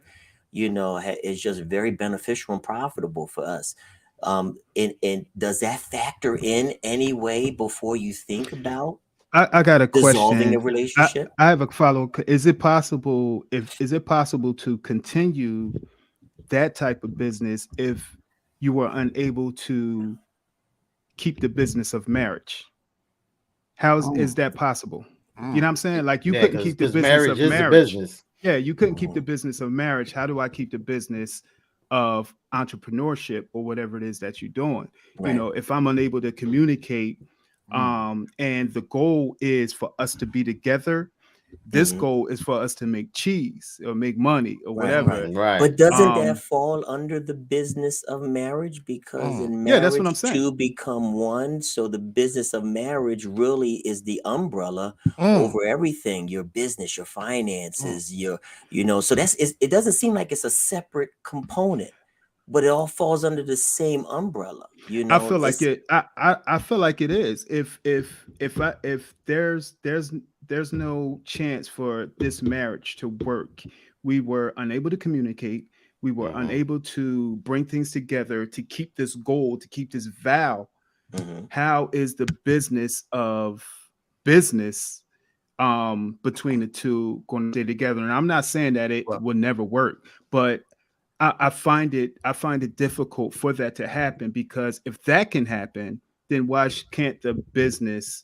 is just very beneficial and profitable for us. And does that factor in any way before you think about I got a dissolving a question. I, relationship? I have a follow. Is it possible is it possible to continue that type of business if you were unable to keep the business of marriage? Is Mm, that possible? You know what mm. I'm saying? Like you Yeah, couldn't because keep the business marriage of is a marriage. business. Yeah, you couldn't keep the Mhm. business of marriage. How do I keep the business of entrepreneurship or whatever it is that you're doing? Right. If I'm unable to communicate, Mm. and the goal is for us to be together, this Mhm. goal is for us to make cheese or make money or Right, right. whatever. Right. But doesn't that Um, fall under the business of marriage? Because Mm. in yeah, that's what I'm marriage, saying. two become one. So the business of marriage really is the umbrella Mm. over everything, your business, your Mm. finances, so it doesn't seem like it's a separate component, but it all falls under the same umbrella. I feel like It's it. I feel like it is. If there's no chance for this marriage to work, we were unable to communicate. We were Hmm. unable to bring things together to keep this goal, to keep this vow. Mhm. How is the business of business between the two going to stay together? And I'm not saying that it Well, will never work, but I find it difficult for that to happen, because if that can happen, then why can't the business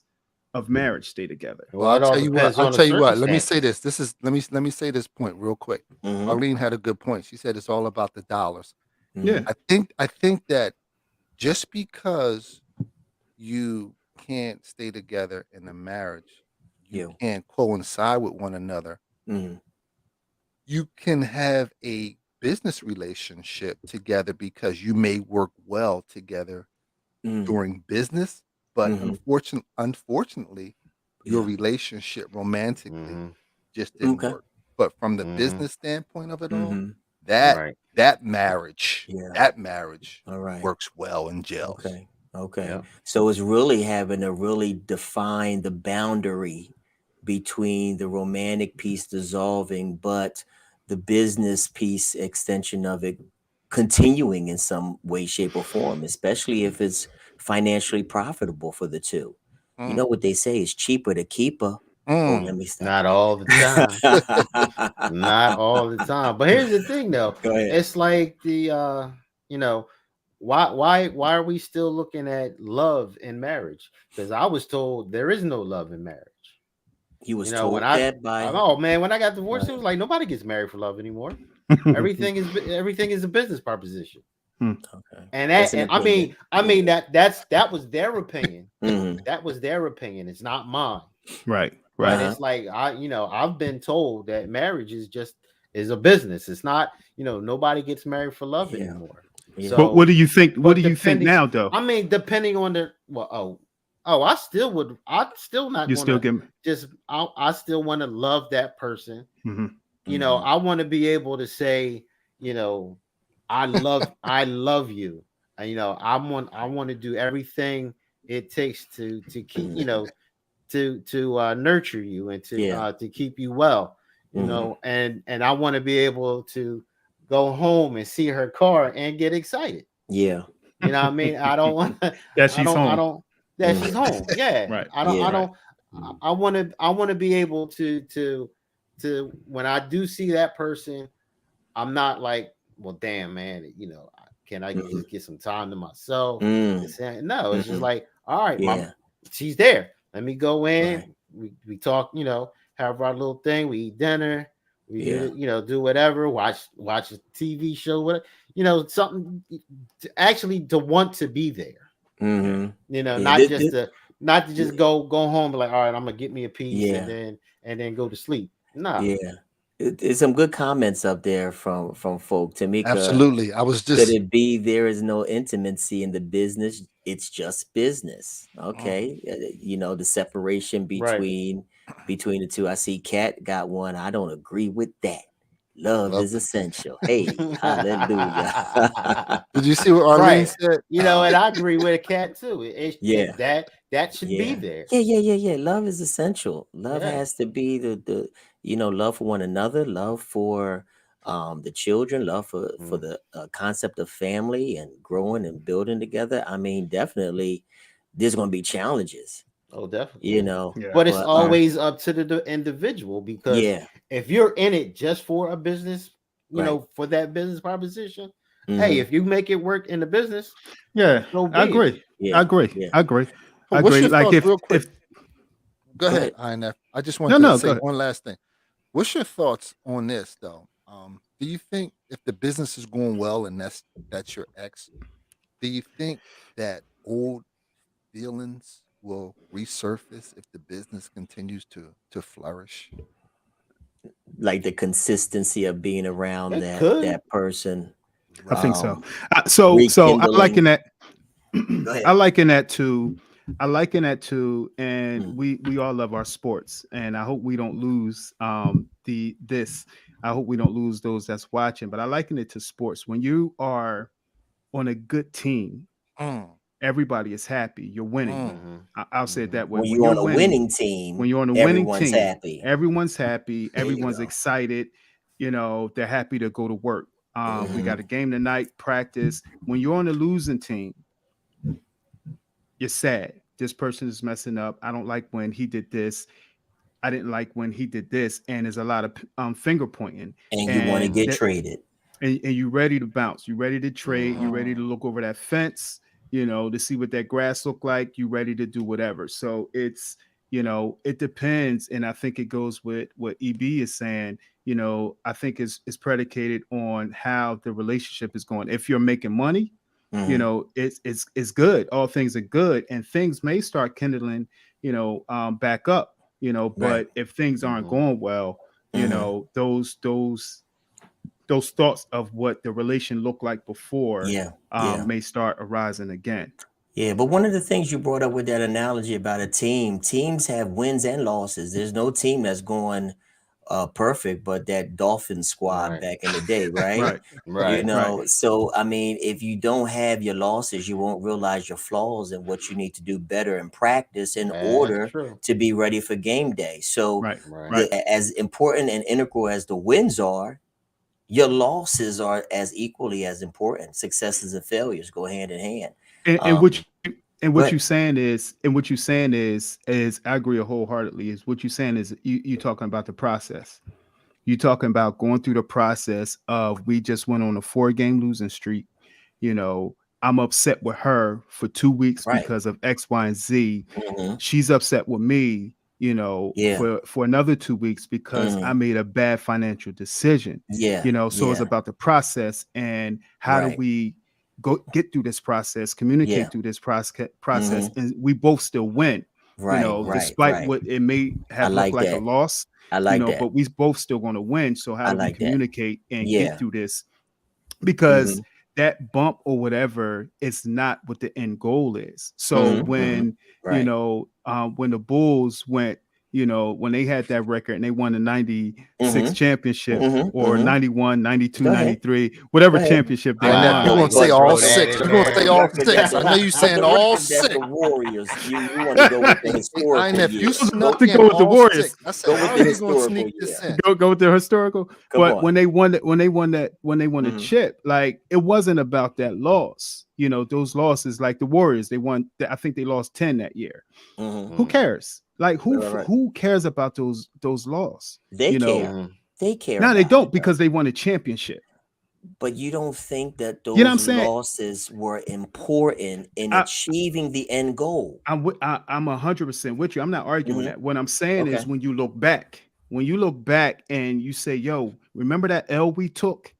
of marriage stay together? well, Well, it all depends I'll on the tell you what. Let me say circumstances. this. Let me say this point real quick. Mhm. Arlene had a good point. She said it's all about the dollars. Yeah, Mhm. I think that just because you can't stay together in a marriage, you Yeah. can't coincide with one another. Mhm. You can have a business relationship together because you may work well together Mhm. during business, but Mhm. unfortunately, your Yeah. relationship romantically Hmm. just didn't Okay. work. But from the Hmm. business standpoint of it all, Mhm. that Right. that Yeah. marriage All right. works well and gels. Okay. Okay. Yeah. So it's really having to really define the boundary between the romantic piece dissolving, but the business piece extension of it continuing in some way, shape, or form, especially if it's financially profitable for the two. You Mm, know what they say is cheaper to keep her. Oh, let mm. me stop Not all the time. that. Not all the time. But here's the thing though. Go ahead. It's like you know, why are we still looking at love in marriage? Because I was told there is no love in marriage. You was When told that by oh man, when I got divorced, it right. was like nobody gets married for love anymore. Everything is a business proposition. Okay. And That's an opinion. I mean that was their opinion. Hmm. That was their opinion. It's not mine. right, But right. Uh-huh. it's like I've been told that marriage is just is a business. It's not, nobody gets married for love anymore. Yeah. But what do you think? What do you think depending- now, though? I mean, depending on the I still not You gonna still get just I still want to love that person. Mhm. I want to be able to say, I love you. And, I want to do everything it takes to keep, to nurture you and to keep you well, and I want to be able to go home and see her car and get excited. Yeah. You know what I mean? I don't want that I she's don't home. I don't that she's home. Yeah. Right. I don't Yeah. I don't I want to be able to when I do see that person, I'm not like, well, damn, man, can I just get some time to myself? No, it's just like, all right, she's there. Let me go in. Right. We talk, have our little thing. We eat dinner. We do whatever. Watch a TV show. Something to want to be there. Not to just go home and like, all right, I'm gonna get me a piece and then go to sleep. No. Yeah. It's some good comments up there from folk. Tamika, absolutely. I was could just it be there is no intimacy in the business? It's just business. Okay. The separation between the two. I see Kat got one. I don't agree with that. Love is essential. Hey, hallelujah. Did you see what Arlene said? And I agree with Kat too. That should be there. Yeah. Love is essential. Love has to be the love for one another, love for the children, love for the concept of family and growing and building together. I mean, definitely there's going to be challenges. Oh, definitely. Yeah. But it's always up to the individual, because if you're in it just for a business, for that business proposition, hey, if you make it work in the business, I agree. I agree. What's your Like thoughts, real quick? Go ahead. ahead, INF. I just want to say one last thing. What's your thoughts on this, though? Do you think if the business is going well and that's your ex, do you think that old feelings will resurface if the business continues to flourish? Like the consistency of being around that person. I think so. So I liken that. I liken that to. And we all love our sports, and I hope we don't lose this. I hope we don't lose those that's watching. But I liken it to sports. When you are on a good team, everybody is happy. You're winning. I'll say it that way. When you're on a winning team, when you're on a winning team, happy. Everyone's happy. Everyone's excited. They're happy to go to work. We got a game tonight, practice. When you're on a losing team, you're sad. This person is messing up. I don't like when he did this. I didn't like when he did this. And there's a lot of finger pointing. And you want to get traded. And you're ready to bounce. You're ready to trade. You're ready to look over that fence, to see what that grass look like. You're ready to do whatever. So it's, it depends. And I think it goes with what EB is saying. I think it's predicated on how the relationship is going. If you're making money, it's good. All things are good, and things may start kindling, back up, but if things aren't going well, those thoughts of what the relation looked like before may start arising again. Yeah, but one of the things you brought up with that analogy about a teams have wins and losses. There's no team that's going perfect, but that Dolphin squad back in the day, right? Right. So I mean, if you don't have your losses, you won't realize your flaws and what you need to do better in practice in order to be ready for game day. So as important and integral as the wins are, your losses are as equally as important. Successes and failures go hand in hand. And what you're saying is I agree wholeheartedly. Is what you're saying is you talking about the process. You're talking about going through the process of, we just went on a 4-game losing streak. I'm upset with her for 2 weeks because of X, Y, and Z. She's upset with me, for another 2 weeks because I made a bad financial decision. So it's about the process and how do we get through this process, communicate through this process, and we both still win. Despite what it may have looked like a loss. I like that. but we both still going to win. So how I do we like that. communicate and Yeah. get through this? Because Mhm. that bump or whatever is not what the end goal is. So Mhm. when Right. when the Bulls went, when they had that record and they won the 96 Mhm. championship Mhm. or Mhm. 91, 92, Go ahead. 93, whatever Go ahead. championship they And if won. you're gonna Wow, say you all throw that six, in you're gonna say there. all But six. I know you for saying the all record, that's six. the Warriors. You want to go with the historical And if you years. snuck To in go with the all Warriors. six, I said, Go with how the are you gonna historical sneak this year. in? Go with the historical. Come But on. when they won the Mhm. chip, like it wasn't about that loss. Those losses, like the Warriors, they won. I think they lost 10 that year. Mhm. Who cares? Like Right. who cares about those losses? They care. Mhm. They care No, they about don't it. because they won a championship. But you don't think that You know what I'm those saying? losses were important in I, achieving the end goal? I'm 100% with you. I'm not arguing Mhm. that. What I'm saying Okay. is when you look back and you say, "Yo, remember that L we took?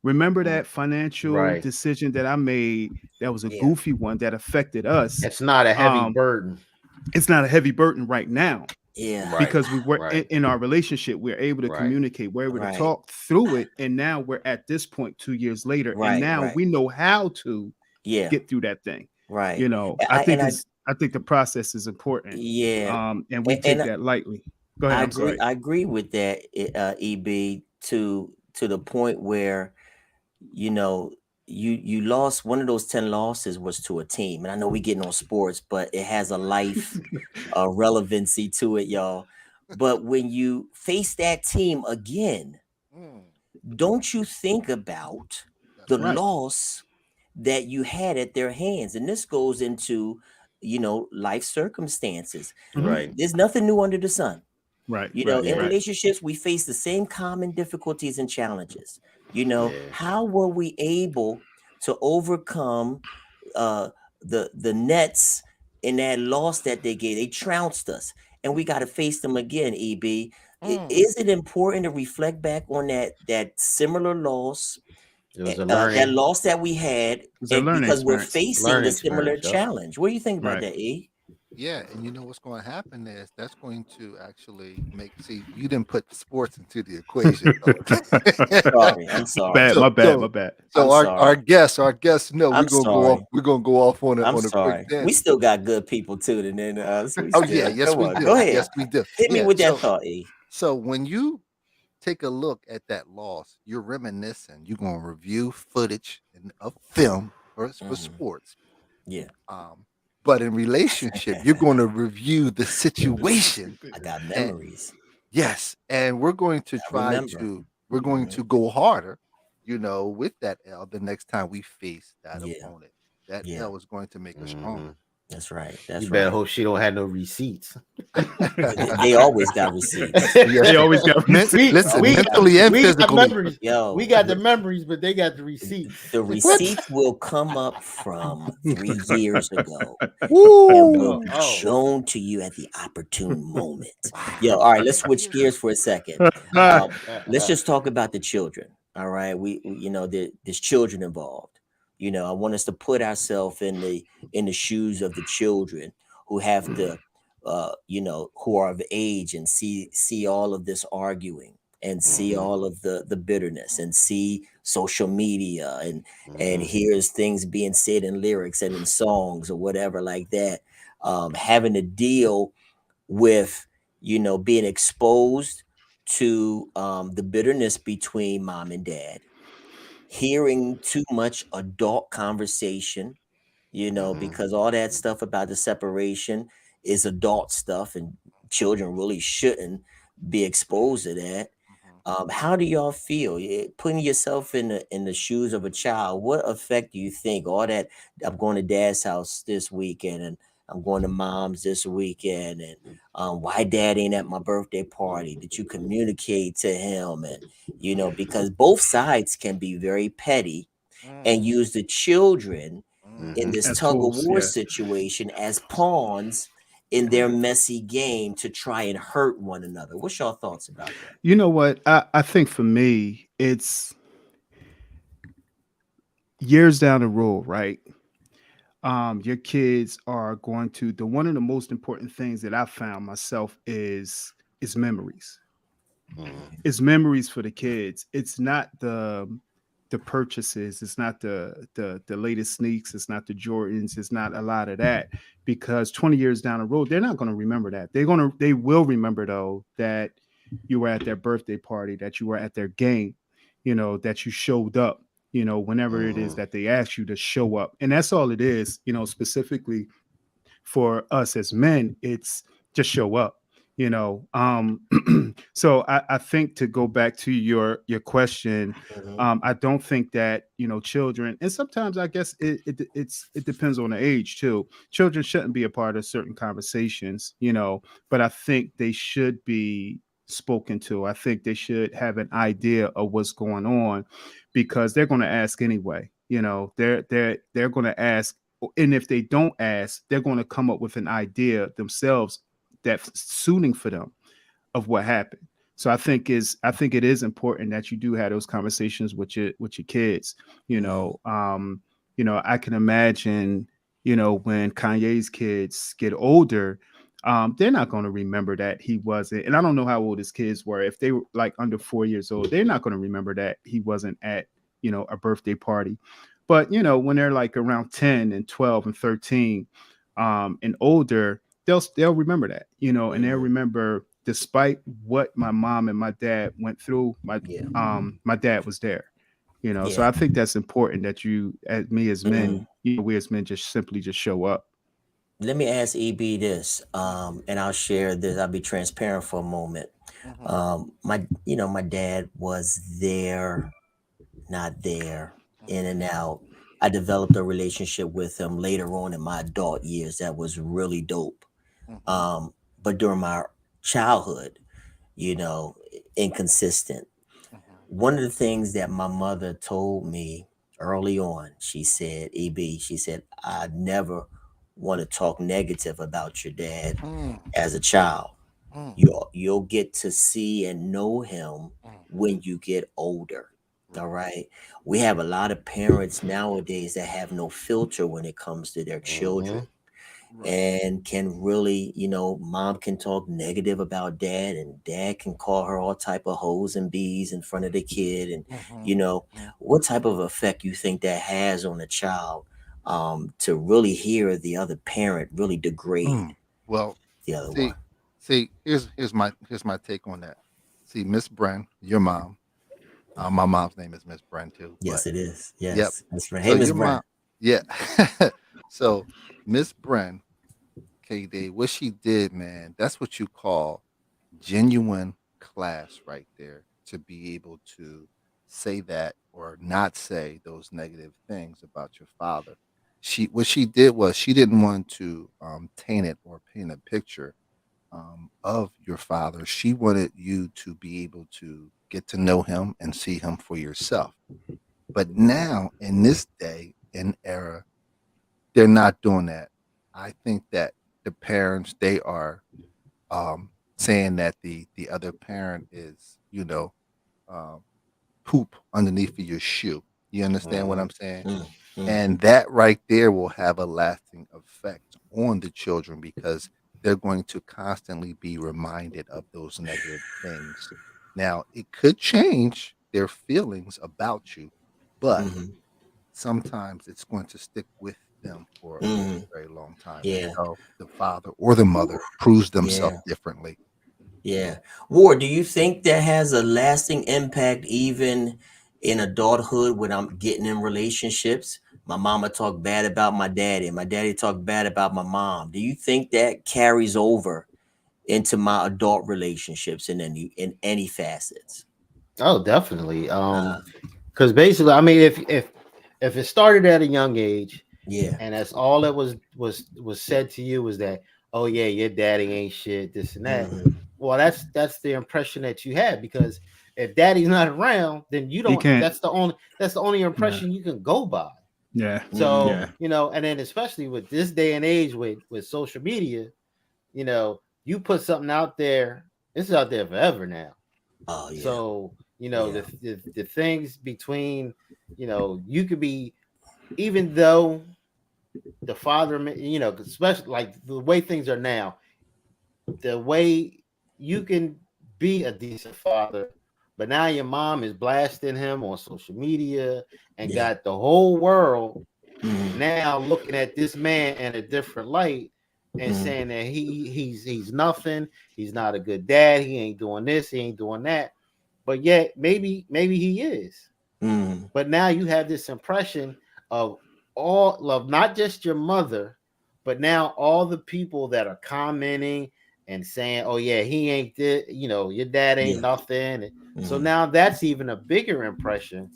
Remember Mhm. that financial Right. decision that I made that was a Yeah. goofy one that affected us?" It's not a heavy burden. It's not a heavy burden right now Yeah. Right. because we were Right. in our relationship. We're able to Right. communicate. We're able to Right. talk through it, and now we're at this point 2 years later, and Right. now Right. we know how to Yeah. get through that thing. Right. I I think the process is important, yeah. and we take And that lightly. Go ahead. I'm sorry. I agree with that, EB, to the point where you know you lost one of those 10 losses was to a team, and I know we getting on sports, but it has a life relevancy to it, y'all. But when you face that team again, Mm, don't you think about that's the right. Right. loss that you had at their hands? And this goes into life circumstances. Mhm. Right. There's nothing new under the sun. Right. In Right. Yeah. Right. relationships, we face the same common difficulties and challenges. Yeah. How were we able to overcome uh, the Nets in that loss that they gave? They trounced us, and we got to face them again. EB, Mm, is it important to reflect back on that similar loss, It was a that learning loss that we had, It's a and learning because we're experience. facing learning the similar experience. Yep. challenge? What do you think about Right. that, E? yeah, and you know what's going to happen is that's going to actually see you didn't put sports into the equation though. Sorry, I'm sorry. Bad. so My bad. so My bad. I'm so sorry. our guests know I'm sorry. we're gonna go off on I'm a quick sorry. We tangent. still got good people tuning in us. We Oh yeah, still. yes Come we on, go do. ahead. Yes we do. Hit me Yeah. with that thought, E. So when you take a look at that loss, you're reminiscing. You're gonna review footage of film for Mhm. sports. Yeah, But in relationship, you're going to review the situation. I got And memories. yes, and we're going to I remember. to go harder, with that L the next time we face that Yeah, opponent. That yeah. L is going to make us Hmm. stronger. That's right. You That's better right. hope she don't have no receipts. They always got receipts. Yes, They always got we receipts. listen, we Always got mentally and we got physically. memories. yo. We got the memories, but they got the receipts. The What? receipts will come up from 3 years ago and will Woo! be Oh, shown to you at the opportune moment. Yo, Wow. all right, let's switch gears for a second. Let's just talk about the children. All right, there's children involved. I want us to put ourselves in the shoes of the children who have to, who are of age and see all of this arguing and see hmm all of the bitterness and see social media and hmm hears things being said in lyrics and in songs or whatever like that, having to deal with being exposed to the bitterness between mom and dad, hearing too much adult conversation, hmm because all that stuff about the separation is adult stuff, and children really shouldn't be exposed to that. How do y'all feel? Putting yourself in the shoes of a child, what effect do you think all that? I'm going to dad's house this weekend, and I'm going to mom's this weekend, and why dad ain't at my birthday party? Did you communicate to him? And because both sides can be very petty and Mm, use the children in hmm this As tug of tools. war Yeah. situation as pawns in their messy game to try and hurt one another. What's your thoughts about that? You know what? I think for me, it's years down the road, right? Your kids are going to the one of the most important things that I found myself is memories. It's memories for the kids. It's not the purchases. It's not the latest sneaks. It's not the Jordans. It's not a lot of that, because 20 years down the road, they're not going to remember that. They will remember though that you were at their birthday party, that you were at their game, that you showed up, whenever it is that they ask you to show up. And that's all it is, specifically for us as men, it's just show up. So I think, to go back to your question, I don't think that children, and sometimes I guess it depends on the age too. Children shouldn't be a part of certain conversations, but I think they should be spoken to. I think they should have an idea of what's going on, because they're going to ask anyway. They're going to ask, and if they don't ask, they're going to come up with an idea themselves that's suiting for them of what happened. So I think it is important that you do have those conversations with your kids. I can imagine, when Kanye's kids get older, they're not going to remember that he wasn't. And I don't know how old his kids were. If they were like under 4 years old, they're not going to remember that he wasn't at a birthday party. But when they're like around 10 and 12 and 13 and older, they'll remember that, and they'll remember, despite what my mom and my dad went through, my dad was there. So I think that's important, that as men, we as men just simply just show up. Let me ask EB this, and I'll share this. I'll be transparent for a moment. My dad was there, not there, in and out. I developed a relationship with him later on in my adult years that was really dope. But during my childhood, inconsistent. One of the things that my mother told me early on, she said, EB, she said, I never want to talk negative about your dad as a child. You'll get to see and know him when you get older. All right. We have a lot of parents nowadays that have no filter when it comes to their children. And can really, mom can talk negative about dad, and dad can call her all type of hoes and bees in front of the kid. And what type of effect you think that has on a child, to really hear the other parent really degrade Well, the other see, one? see, here's my take on that. See, Miss Bren, your mom. My mom's name is Miss Bren too. Yes, But it is. yep. Yes, that's right. So Hey, Miss your Brown. mom, yeah. So Miss Bren, KD, what she did, man, that's what you call genuine class right there, to be able to say that or not say those negative things about your father. What she did was, she didn't want to taint it or paint a picture of your father. She wanted you to be able to get to know him and see him for yourself. But now, in this day and era, they're not doing that. I think that the parents, they are saying that the other parent is, um, poop underneath of your shoe. You understand what I'm saying? And that right there will have a lasting effect on the children, because they're going to constantly be reminded of those negative things. Now, it could change their feelings about you, but sometimes it's going to stick with them for a very, very long time Yeah. until the father or the mother proves themselves Yeah. differently. Yeah. Ward, do you think that has a lasting impact even in adulthood when I'm getting in relationships? My mama talked bad about my daddy, and my daddy talked bad about my mom. Do you think that carries over into my adult relationships in any facets? Oh, definitely. Because basically, I mean, if it started at a young age, Yeah. and that's all that was said to you was that, oh yeah, your daddy ain't shit, this and that. Well, that's the impression that you had, because if daddy's not around, then you He don't. can't. That's the only Yeah. impression you can go by. Yeah. So Yeah. and then especially with this day and age with social media, you put something out there, it's out there forever now. Oh yeah. So Yeah. the things between, you could be, even though the father, especially like the way things are now, the way you can be a decent father. But now your mom is blasting him on social media and got the whole world now looking at this man in a different light and saying that he's nothing, he's not a good dad, he ain't doing this, he ain't doing that. But yet maybe he is. But now you have this impression of all of not just your mother, but now all the people that are commenting and saying, "Oh yeah, he ain't this, your dad ain't nothing." So now that's even a bigger impression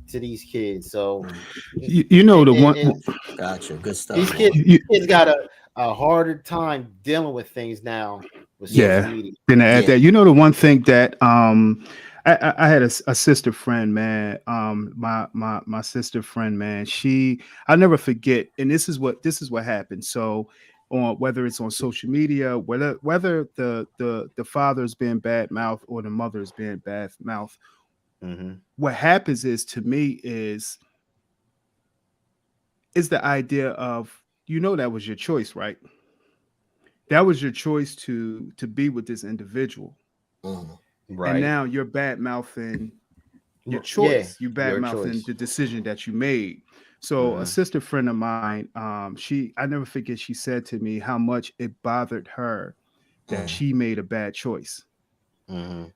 to these kids. So gotcha, good stuff. These kids got a harder time dealing with things now with social media. Gonna add that. The one thing that I had a sister friend, man. My sister friend, man. I'll never forget. And this is what happened. So, on whether it's on social media, whether the father's being bad mouth or the mother's being bad mouth, what happens is to me is the idea of that was your choice, right? That was your choice to be with this individual. Right. And now you're bad mouthing your choice. You bad mouthing the decision that you made. So a sister friend of mine, I never forget, she said to me how much it bothered her that she made a bad choice. And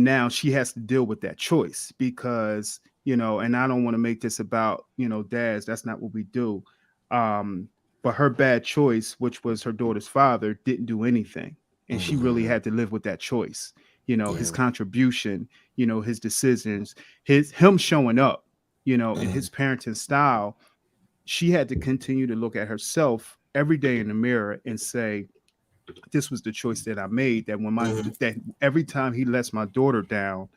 now she has to deal with that choice because, and I don't want to make this about, dads. That's not what we do. But her bad choice, which was her daughter's father, didn't do anything. And she really had to live with that choice. His contribution, his decisions, him showing up, in his parenting style. She had to continue to look at herself every day in the mirror and say, this was the choice that I made, that when that every time he lets my daughter down,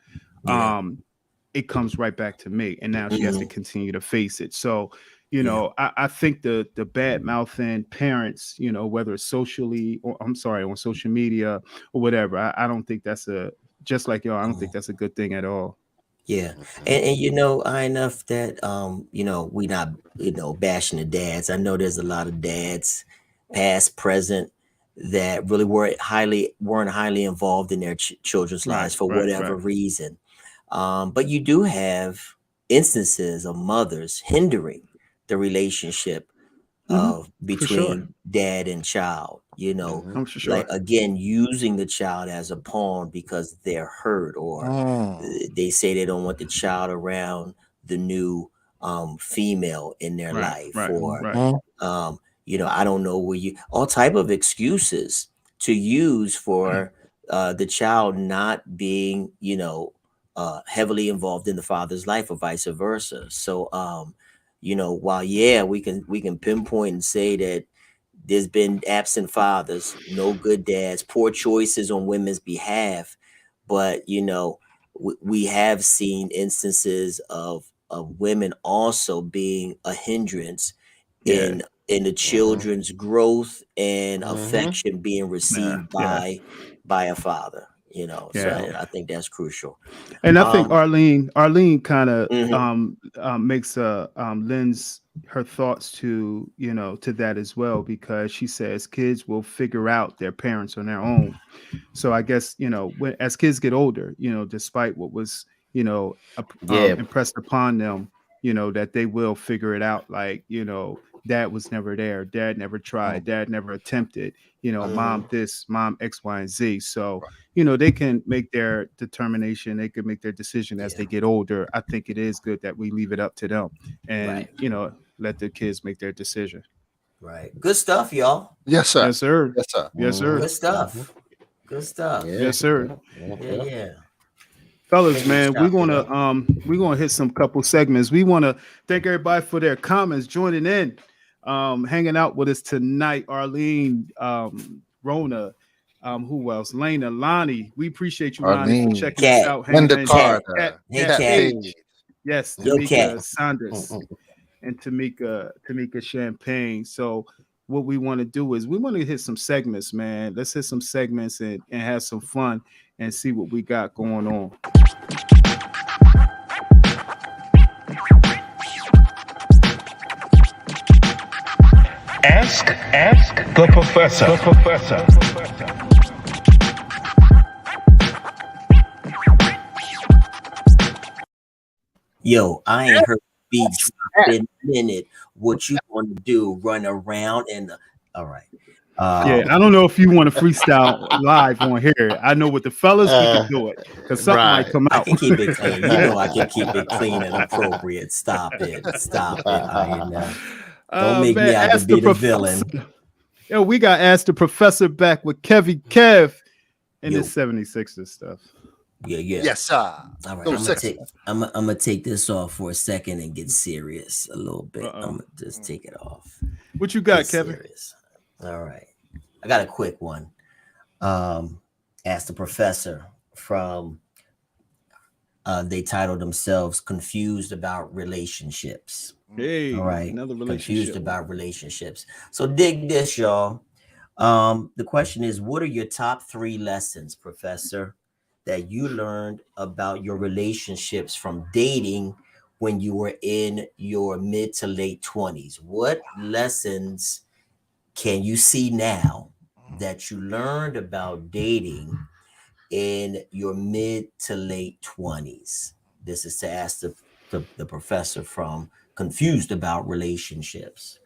it comes right back to me. And now she has to continue to face it. So, I think the bad mouthing parents, whether it's socially or on social media or whatever, I don't think that's just like y'all, I don't think that's a good thing at all. Yeah. And enough that we not bashing the dads. I know there's a lot of dads, past, present, that really weren't highly involved in their children's lives for whatever reason. But you do have instances of mothers hindering the relationship between dad and child, like again, using the child as a pawn because they're hurt, or they say they don't want the child around the new female in their life, or I don't know where all type of excuses to use for the child not being, heavily involved in the father's life or vice versa. So, while we can pinpoint and say that there's been absent fathers, no good dads, poor choices on women's behalf, but we have seen instances of women also being a hindrance in the children's growth and affection being received by a father. So I think that's crucial. And I think Arlene kind of makes lends her thoughts to to that as well, because she says kids will figure out their parents on their own. So I guess as kids get older, despite what was impressed upon them, that they will figure it out. Like dad was never there, dad never tried, dad never attempted, mom this, mom X, Y, and Z. So they can make their determination, they can make their decision as they get older. I think it is good that we leave it up to them and let the kids make their decision. Right. Good stuff, y'all. Yes, sir. Yes, sir. Yes, sir. Yes, sir. Good stuff. Good stuff. Yes, sir. Yeah. Fellas, man, we're gonna hit some couple segments. We want to thank everybody for their comments, joining in, hanging out with us tonight. Arlene, Rona, who else? Lena, Lonnie. We appreciate you, Lonnie, for checking us out. Linda Carter, yes, Tamika Saunders, and Tamika Champagne. So what we want to do is we want to hit some segments, man. Let's hit some segments and have some fun and see what we got going on. Ask the professor. Yo, I ain't heard beat drop in a minute. What you gonna do? Run around in the all right. Yeah, I don't know if you want to freestyle live on here. I know with the fellas we can do it because something might Right. come I out. can keep it clean. You know I can keep it clean and appropriate. Stop it. Stop it. Don't make me Man, out to ask the be the professor. villain. Yo, we got asked the professor back with Kevy Kev and Yo, this 76ers stuff. yeah, yeah. Yes, sir. All right, Go I'm gonna six. take I'm gonna take this off for a second and get serious a little bit. Uh-oh. I'm gonna just take it off. What you got, Get Kevin? serious. All right. I got a quick one. Ask the professor from they titled themselves Confused About Relationships. Hey, All right. another Confused relationship. about relationships. So dig this, y'all. The question is, what are your top 3 lessons, professor, that you learned about your relationships from dating when you were in your mid to late 20s? What lessons can you see now that you learned about dating in your mid to late 20s? This is to ask the professor from Confused About Relationships.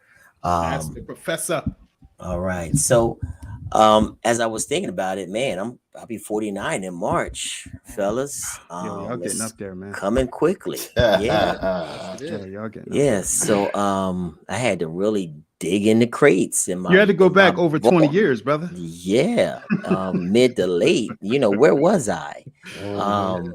Ask the professor. All right. So as I was thinking about it, man, I'll be 49 in March, fellas. Yo, y'all getting It's up there, man. coming quickly. Yeah. Yes, it Yo, is. y'all getting up Yeah. there. So I had to really dig in the crates in my You had to go in my back over 20 vault. years, brother. Yeah. Mid to late. Where was I? Mhm.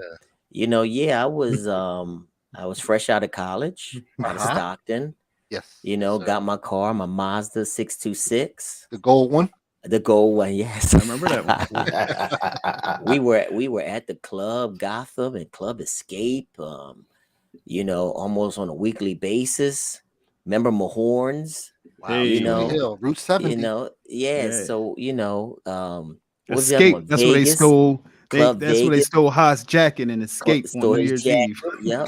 Yeah, I was fresh out of college, out of Uh-huh. Stockton, Yes. Yes, sir. got my car, my Mazda 626. The gold one. The gold one, yes. I remember that one. We were at the club Gotham and Club Escape, almost on a weekly basis. Remember Mahorns? Wow. Hey. Cherry Hill, Route 70. Yeah. Yeah. So, what was the other Escape. one? That's where they Vegas, stole. Club That's where they Vegas, stole Haas jacket and escape on stole New his Year's jacket. Eve. Yep.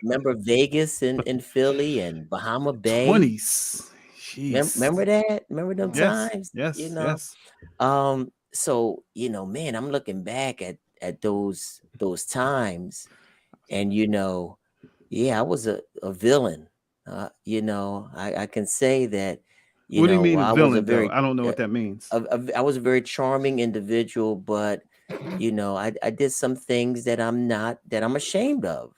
Remember Vegas in Philly and Bahama Bay? 20s. Jeez. Remember that? Remember them Yes. times? Yes. Yes. So man, I'm looking back at those times, and I was a villain. I can say that. What do you mean a I was a villain though? very I don't know what that means. I was a very charming individual, but I did some things that I'm ashamed of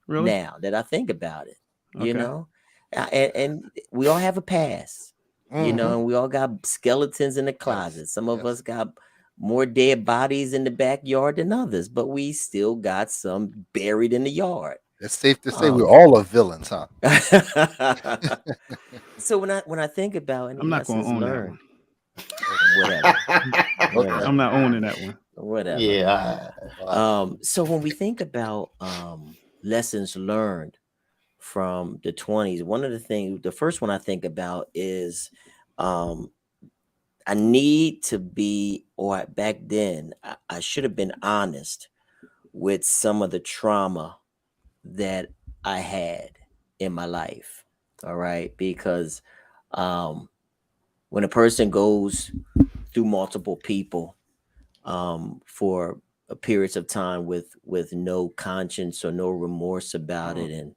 Really? now that I think about it. Okay. And we all have a past, Mhm. and we all got skeletons in the Yes. closet. Some of Yes. us got more dead bodies in the backyard than others, but we still got some buried in the yard. It's safe to say Um, we all are villains, huh? so when I think about any I'm not going to lessons own that learned, one. whatever, Okay. I'm not owning that one. whatever. Yeah. So when we think about lessons learned from the 20s, the first one I think about is I need to be, or back then, I should have been honest with some of the trauma that I had in my life. All right. Because when a person goes through multiple people for periods of time with no conscience or no remorse about it, and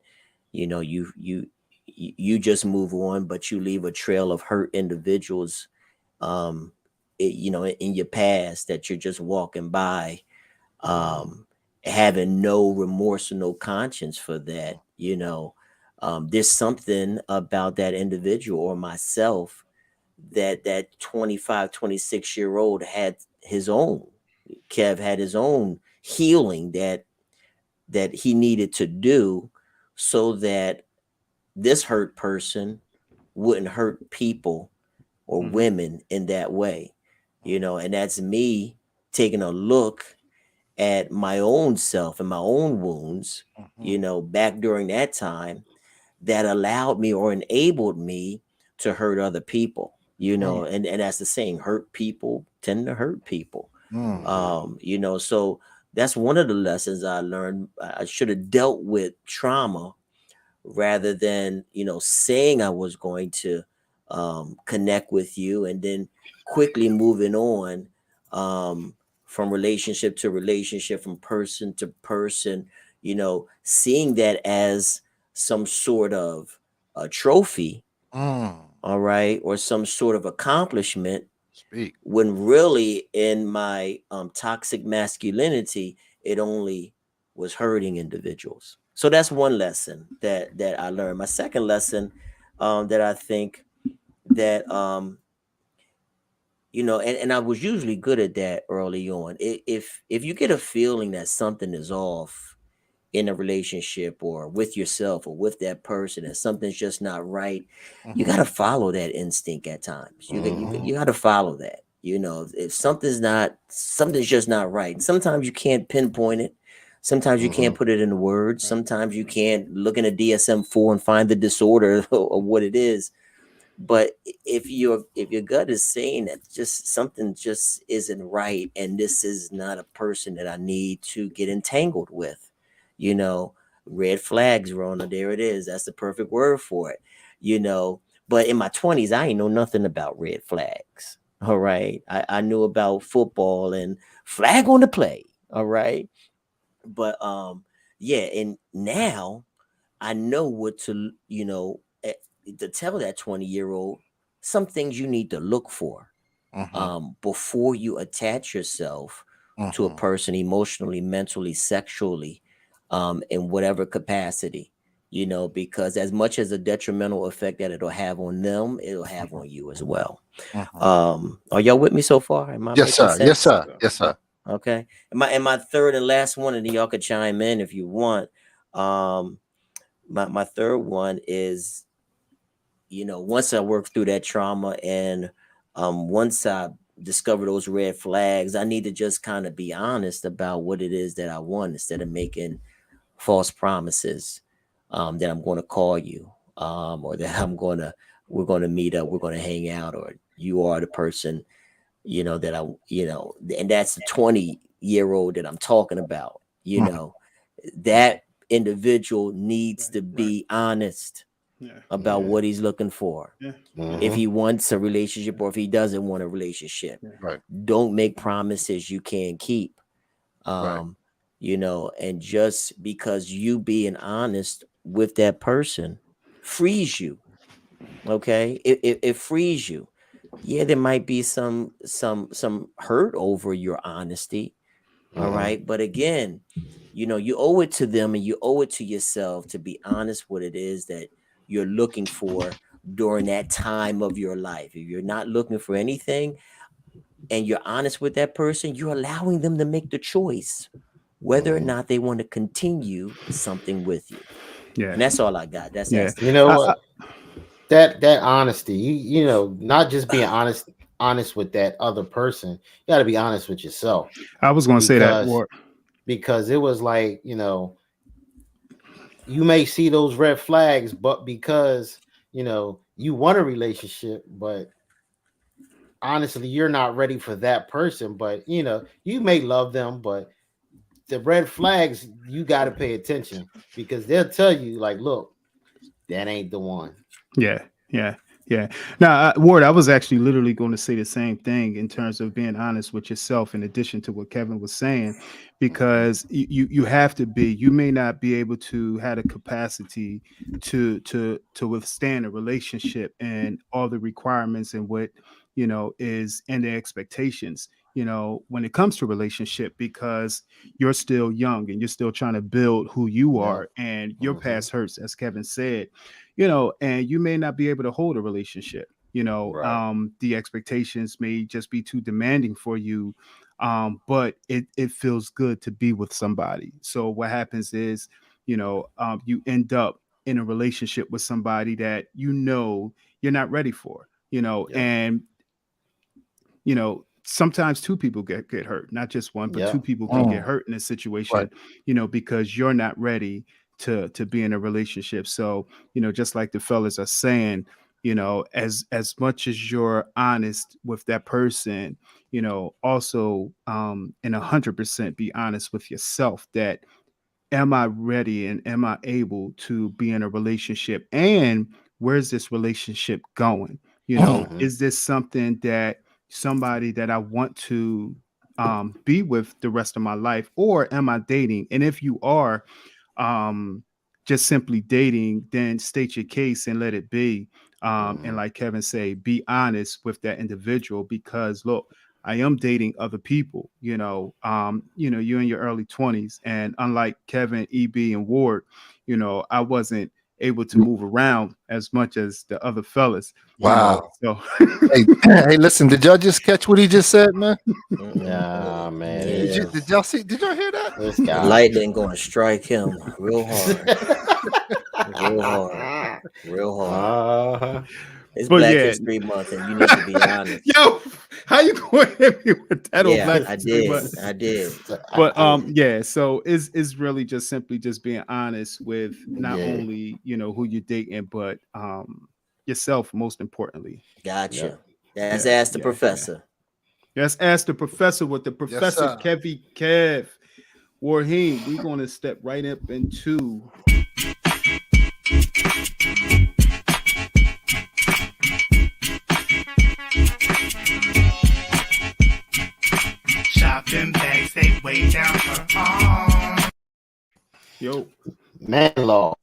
you just move on, but you leave a trail of hurt individuals in your past that you're just walking by, having no remorse or no conscience for that. There's something about that individual or myself that 25, 26 year old had his own. Kev had his own healing that he needed to do so that this hurt person wouldn't hurt people or Mhm. women in that way. And that's me taking a look at my own self and my own wounds, back during that time, that allowed me or enabled me to hurt other people. And that's the saying, hurt people tend to hurt people. So that's one of the lessons I learned. I should have dealt with trauma rather than saying I was going to connect with you and then quickly moving on, from relationship to relationship, from person to person, seeing that as some sort of a trophy, Mm. all right, or some sort of accomplishment, Speak. when really in my toxic masculinity, it only was hurting individuals. So that's one lesson that I learned. My second lesson, that I think that and I was usually good at that early on. If you get a feeling that something is off in a relationship or with yourself or with that person, and something's just not right, you Mm-hmm. got to follow that instinct at times. You got to follow that. If something's just not right. And sometimes you can't pinpoint it. Sometimes you can't put it into words. Right. Sometimes you can't look in a DSM-4 and find the disorder or what it is. But if your gut is saying that just something just isn't right, and this is not a person that I need to get entangled with, you know, red flags, Rona, there it is. That's the perfect word for it, you know. But in my 20s, I ain't know nothing about red flags. All right. I knew about football and flag on the play. All right. But yeah, and now I know what to tell that 20-year-old some things you need to look for Mm-hmm. before you attach yourself to a Mm-hmm. person emotionally, mentally, sexually, in whatever capacity, because as much as a detrimental effect that it'll have on them, it'll have on you as well. Mm-hmm. Are y'all with me so far? Am I Yes, making sir. Yes, sense? sir. Yes, sir. Okay. And my third and last one, and then y'all could chime in if you want. Um, my third one is, once I work through that trauma, and once I discover those red flags, I need to just kind of be honest about what it is that I want, instead of making false promises, that I'm going to call you, or that we're going to meet up, we're going to hang out, or you are the person, that and that's the 20-year-old that I'm talking about, Mm-hmm. that individual needs to Right. be honest Yeah. about what he's looking for. Yeah. If he wants a relationship or if he doesn't want a relationship, Yeah. Right. don't make promises you can't keep. Right. Um, and just because you being honest with that person frees you. Okay. It frees you. Yeah, there might be some hurt over your honesty. All right. But again, you owe it to them and you owe it to yourself to be honest what it is that you're looking for during that time of your life. If you're not looking for anything and you're honest with that person, you're allowing them to make the choice whether or not they want to continue something with you. Yeah. And that's all I got. Yeah. You know I, what? That honesty, not just being honest with that other person. You got to be honest with yourself, I was going to say that. because it was like, you may see those red flags, but because you want a relationship, but honestly you're not ready for that person. But you may love them, but the red flags, you got to pay attention, because they'll tell you like, look, that ain't the one. Yeah, yeah, yeah. Now, Ward, I was actually literally going to say the same thing in terms of being honest with yourself, in addition to what Kevin was saying, because you have to be. You may not be able to have the capacity to withstand a relationship and all the requirements and what is and the expectations. When it comes to relationship, because you're still young and you're still trying to build who you Yeah. are, and your past hurts, as Kevin said, and you may not be able to hold a relationship. Right. The expectations may just be too demanding for you. But it feels good to be with somebody. So what happens is, you end up in a relationship with somebody that you're not ready for, Yep. and sometimes two people get hurt, not just one, but two Yep. people can get Mm. hurt in a Right. situation, because you're not ready to be in a relationship. So, just like the fellas are saying, as much as you're honest with that person, also and 100% be honest with yourself, that am I ready and am I able to be in a relationship? And where's this relationship going? Mm. Is this something that somebody that I want to be with the rest of my life, or am I dating? And if you are just simply dating, then state your case and let it be. And like Kevin say, be honest with that individual, because look, I am dating other people, you're in your early 20s. And unlike Kevin, EB, and Ward, I wasn't able to move around as much as the other fellas. Wow. So hey, listen, did y'all just catch what he just said, man? Nah, man. Yeah. Did y'all see? Did y'all hear that? This The guy. lightning gonna strike him real hard. Real hard. Real hard. Uh-huh. It's But Black yeah. History Month, and you need to be honest. Yo, how you going to hit me with that on Yeah, Black I History did. Month? I did. But yeah, so it's really just simply just being honest with not Yeah. only who you're dating, but yourself, most importantly. Gotcha. Yeah. That's Yeah, Ask the yeah, Professor. Let's ask the professor with the professor. sir. Kev Warheem. We're going to step right up into shopping bags, they way down her arm. yo. Man law.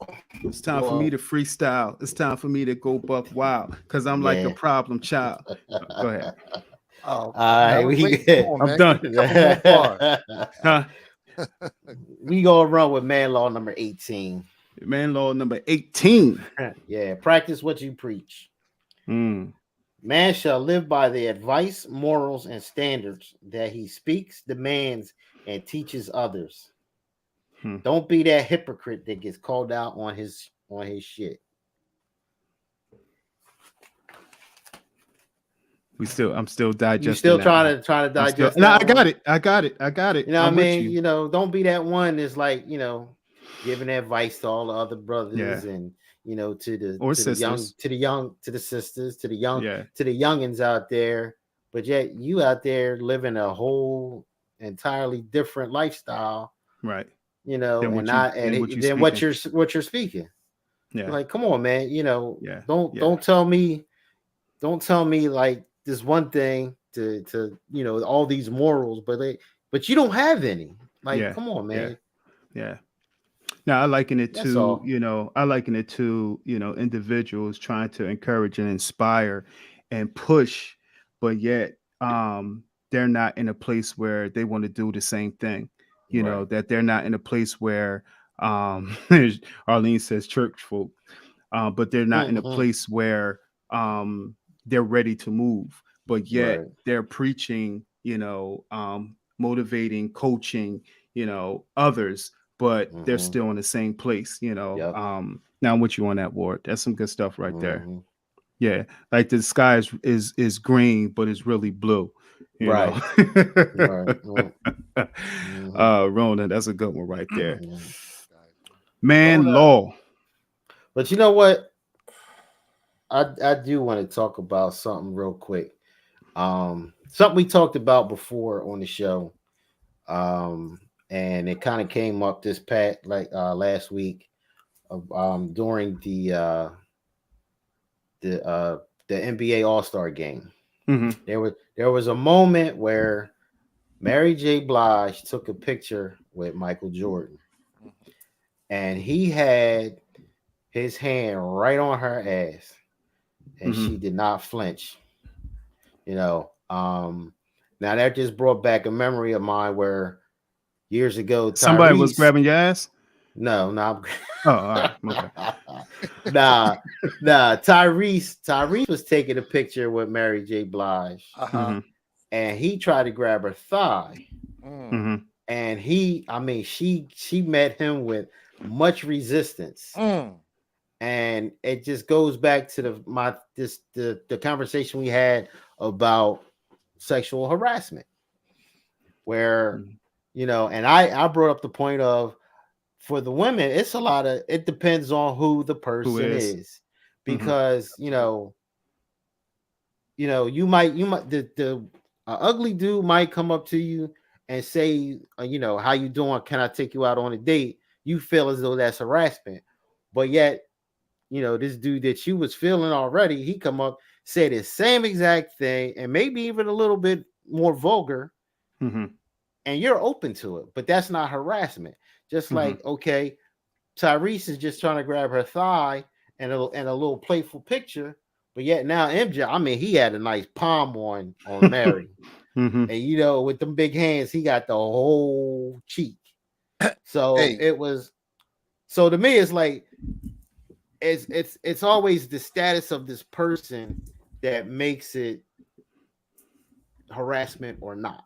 It's time for me to freestyle. It's time for me to go buck wild, because I'm like a Yeah. problem child. Go ahead. Oh, All right, now, we wait, good. come on, I'm man. done. Give me a couple more bars. Huh? We gonna run with man law number 18. Man law number 18. Yeah, practice what you preach. Mm. Man shall live by the advice, morals, and standards that he speaks, demands, and teaches others. Don't be that hypocrite that gets called out on his shit. I'm still digesting. You still that trying one. to digest No, that I got one? it. I got it. You know what I I'm with mean? you. You know, don't be that one that's like, giving advice to all the other brothers and to the sisters, to the youngins out there, but yet you out there living a whole entirely different lifestyle, Right. and what you're speaking. Yeah. Like, come on, man. Don't tell me like this one thing to all these morals, but you don't have any. Like, come on, man. Yeah. Now I liken it That's to, all. Individuals trying to encourage and inspire and push, but yet they're not in a place where they want to do the same thing. Right. That they're not in a place where Arlene says church folk, but they're not in a place where they're ready to move, but yet they're preaching, motivating, coaching, others, but they're still in the same place, Yep. Now I'm with you on that, Ward. That's some good stuff right there. Yeah, like the sky is green, but it's really blue. Right. Rona, that's a good one right there. Man law. But you know what? I do want to talk about something real quick. Something we talked about before on the show. And it kind of came up last week during the NBA All-Star game. Mm-hmm. There was a moment where Mary J. Blige took a picture with Michael Jordan, and he had his hand right on her ass, and she did not flinch. Now that just brought back a memory of mine where years ago somebody was grabbing your ass. No. Oh, all right. Okay. Nah. Tyrese was taking a picture with Mary J. Blige, and he tried to grab her thigh, and she met him with much resistance, and it just goes back to the conversation we had about sexual harassment, where and I brought up the point of, for the women, it's it depends on who the person is, because you might the ugly dude might come up to you and say, how you doing? Can I take you out on a date? You feel as though that's harassment, but yet this dude that you was feeling already, he come up, say the same exact thing, and maybe even a little bit more vulgar, Mhm. and you're open to it, but that's not harassment. Just like, okay, Tyrese is just trying to grab her thigh and a little playful picture, but yet now MJ, I mean, he had a nice palm on Mary, and you know, with them big hands, he got the whole cheek. So Hey, it was. So to me, it's like it's always the status of this person that makes it harassment or not.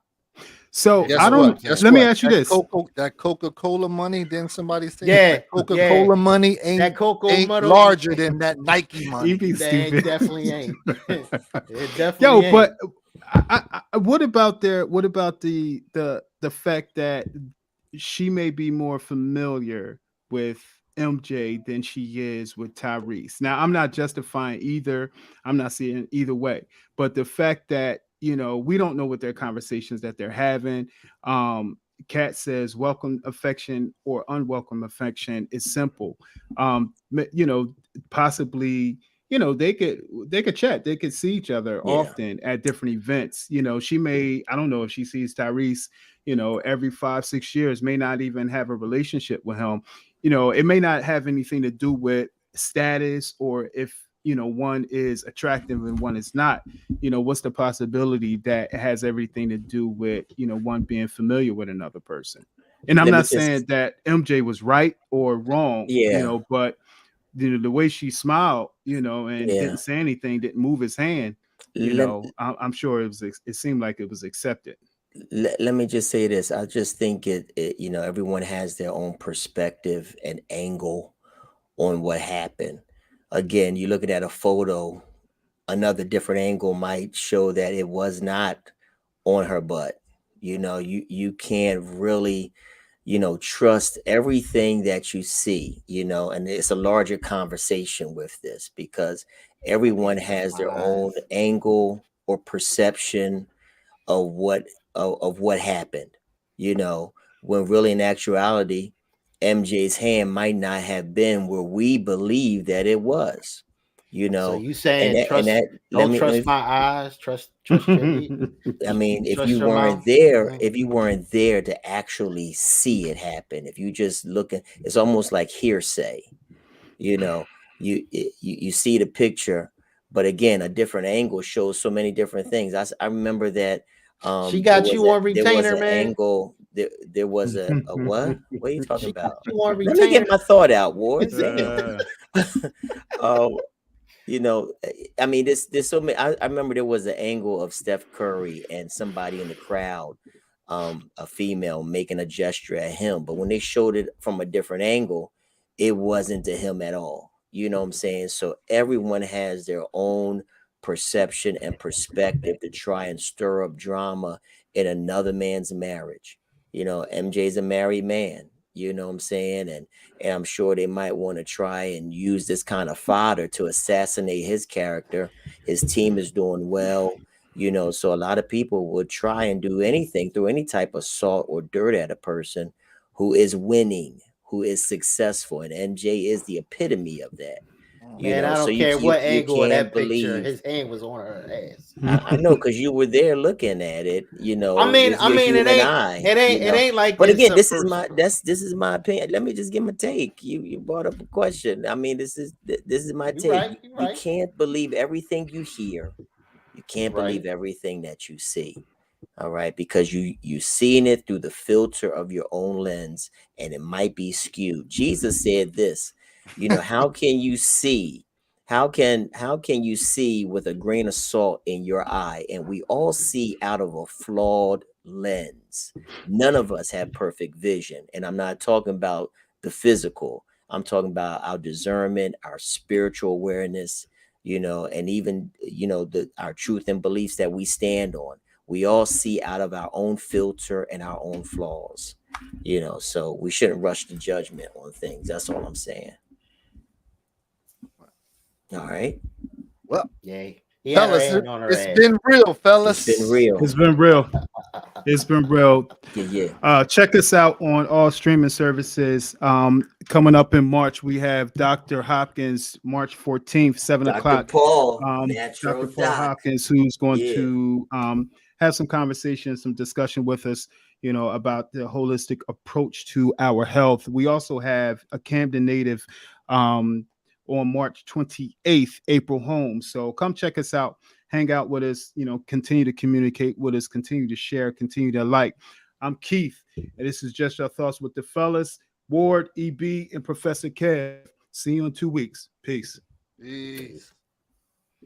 So If you guess I know what I'm don't. what? saying. Guess Let me what? ask you this. That Coca-Cola money, didn't somebody say Yeah, that Coca-Cola yeah. money That Coco ain't Muddle, larger than that Nike You money? be that stupid. definitely ain't. It definitely Yo, ain't. but what about what about the fact that she may be more familiar with MJ than she is with Tyrese? Now, I'm not justifying either. I'm not seeing either way, but the fact that we don't know what their conversations that they're having. Kat says welcome affection or unwelcome affection is simple. Possibly they could chat, they could see each other Yeah. often at different events. She may, I don't know if she sees Tyrese every 5-6 years, may not even have a relationship with him. It may not have anything to do with status, or if one is attractive and one is not. What's the possibility that it has everything to do with one being familiar with another person? And I'm Let me not saying just, that MJ was right or wrong, yeah, but the way she smiled, and yeah. didn't say anything, didn't move his hand, Let, I'm sure it seemed like it was accepted. let me just say this. I just think everyone has their own perspective and angle on what happened. Again, you're looking at a photo, another different angle might show that it was not on her butt. You can't really, trust everything that you see, and it's a larger conversation with this because everyone has their own Lies. angle or perception of what happened, you know, when really in actuality, MJ's hand might not have been where we believe that it was, you So know, you and saying that, and trust? that Don't trust my eyes. Trust your ear. I mean, Trust your mouth. Mhm. if you weren't there to actually see it happen, if you just looking, it's almost like hearsay, you know. You see the picture, but again, a different angle shows so many different things. I remember that She got you on there was retainer, an man. angle, there was a what are you talking She got about? you on Let me get retainer. my thought out, Ward. Damn. Uh, um I mean, there's so many. I remember there was an angle of Steph Curry and somebody in the crowd, a female making a gesture at him, but when they showed it from a different angle, it wasn't to him at all. You know what I'm saying? So everyone has their own perception and perspective to try and stir up drama in another man's marriage. MJ's a married man. You know what I'm saying? And I'm sure they might want to try and use this kind of fodder to assassinate his character. His team is doing well, so a lot of people would try and do anything, through any type of salt or dirt at a person who is winning, who is successful. And MJ is the epitome of that. Man, I So don't you care you what you angle of can't that picture. believe. His hand was on her ass. I know, because you were there looking at it, with I your mean, human eye, it ain't like But it's again, a personal. this is my opinion. Let me just give my take. You brought up a question. I mean, this is my You take. right. You, You you right. can't believe everything you hear. You You can't right. believe everything that you see. All right, because you seeing it through the filter of your own lens, and it might be skewed. Jesus said this, how can you see? How can you see with a grain of salt in your eye? And we all see out of a flawed lens. None of us have perfect vision. And I'm not talking about the physical. I'm talking about our discernment, our spiritual awareness, and even our truth and beliefs that we stand on. We all see out of our own filter and our own flaws, so we shouldn't rush to judgment on things. That's all I'm saying. All right. Well, Yeah. He had her fellas, hand on her it's ass. been real, It's been fellas. real. it's been real. It's been real. Yeah. Check us out on all streaming services. Coming up in March, we have Dr. Hopkins, March 14th, 7 Dr. o'clock. Paul, Natural Dr. Paul Doc. Hopkins, who's going Yeah. to have some conversation, some discussion with us, you know, about the holistic approach to our health. We also have a Camden native on March 28th, April Holmes. So come check us out, hang out with us, you know, continue to communicate with us, continue to share, continue to like. I'm Keith, and this is Just Your Thoughts with the Fellas, Ward, EB, and Professor Kev. See you in 2 weeks. Peace. Peace.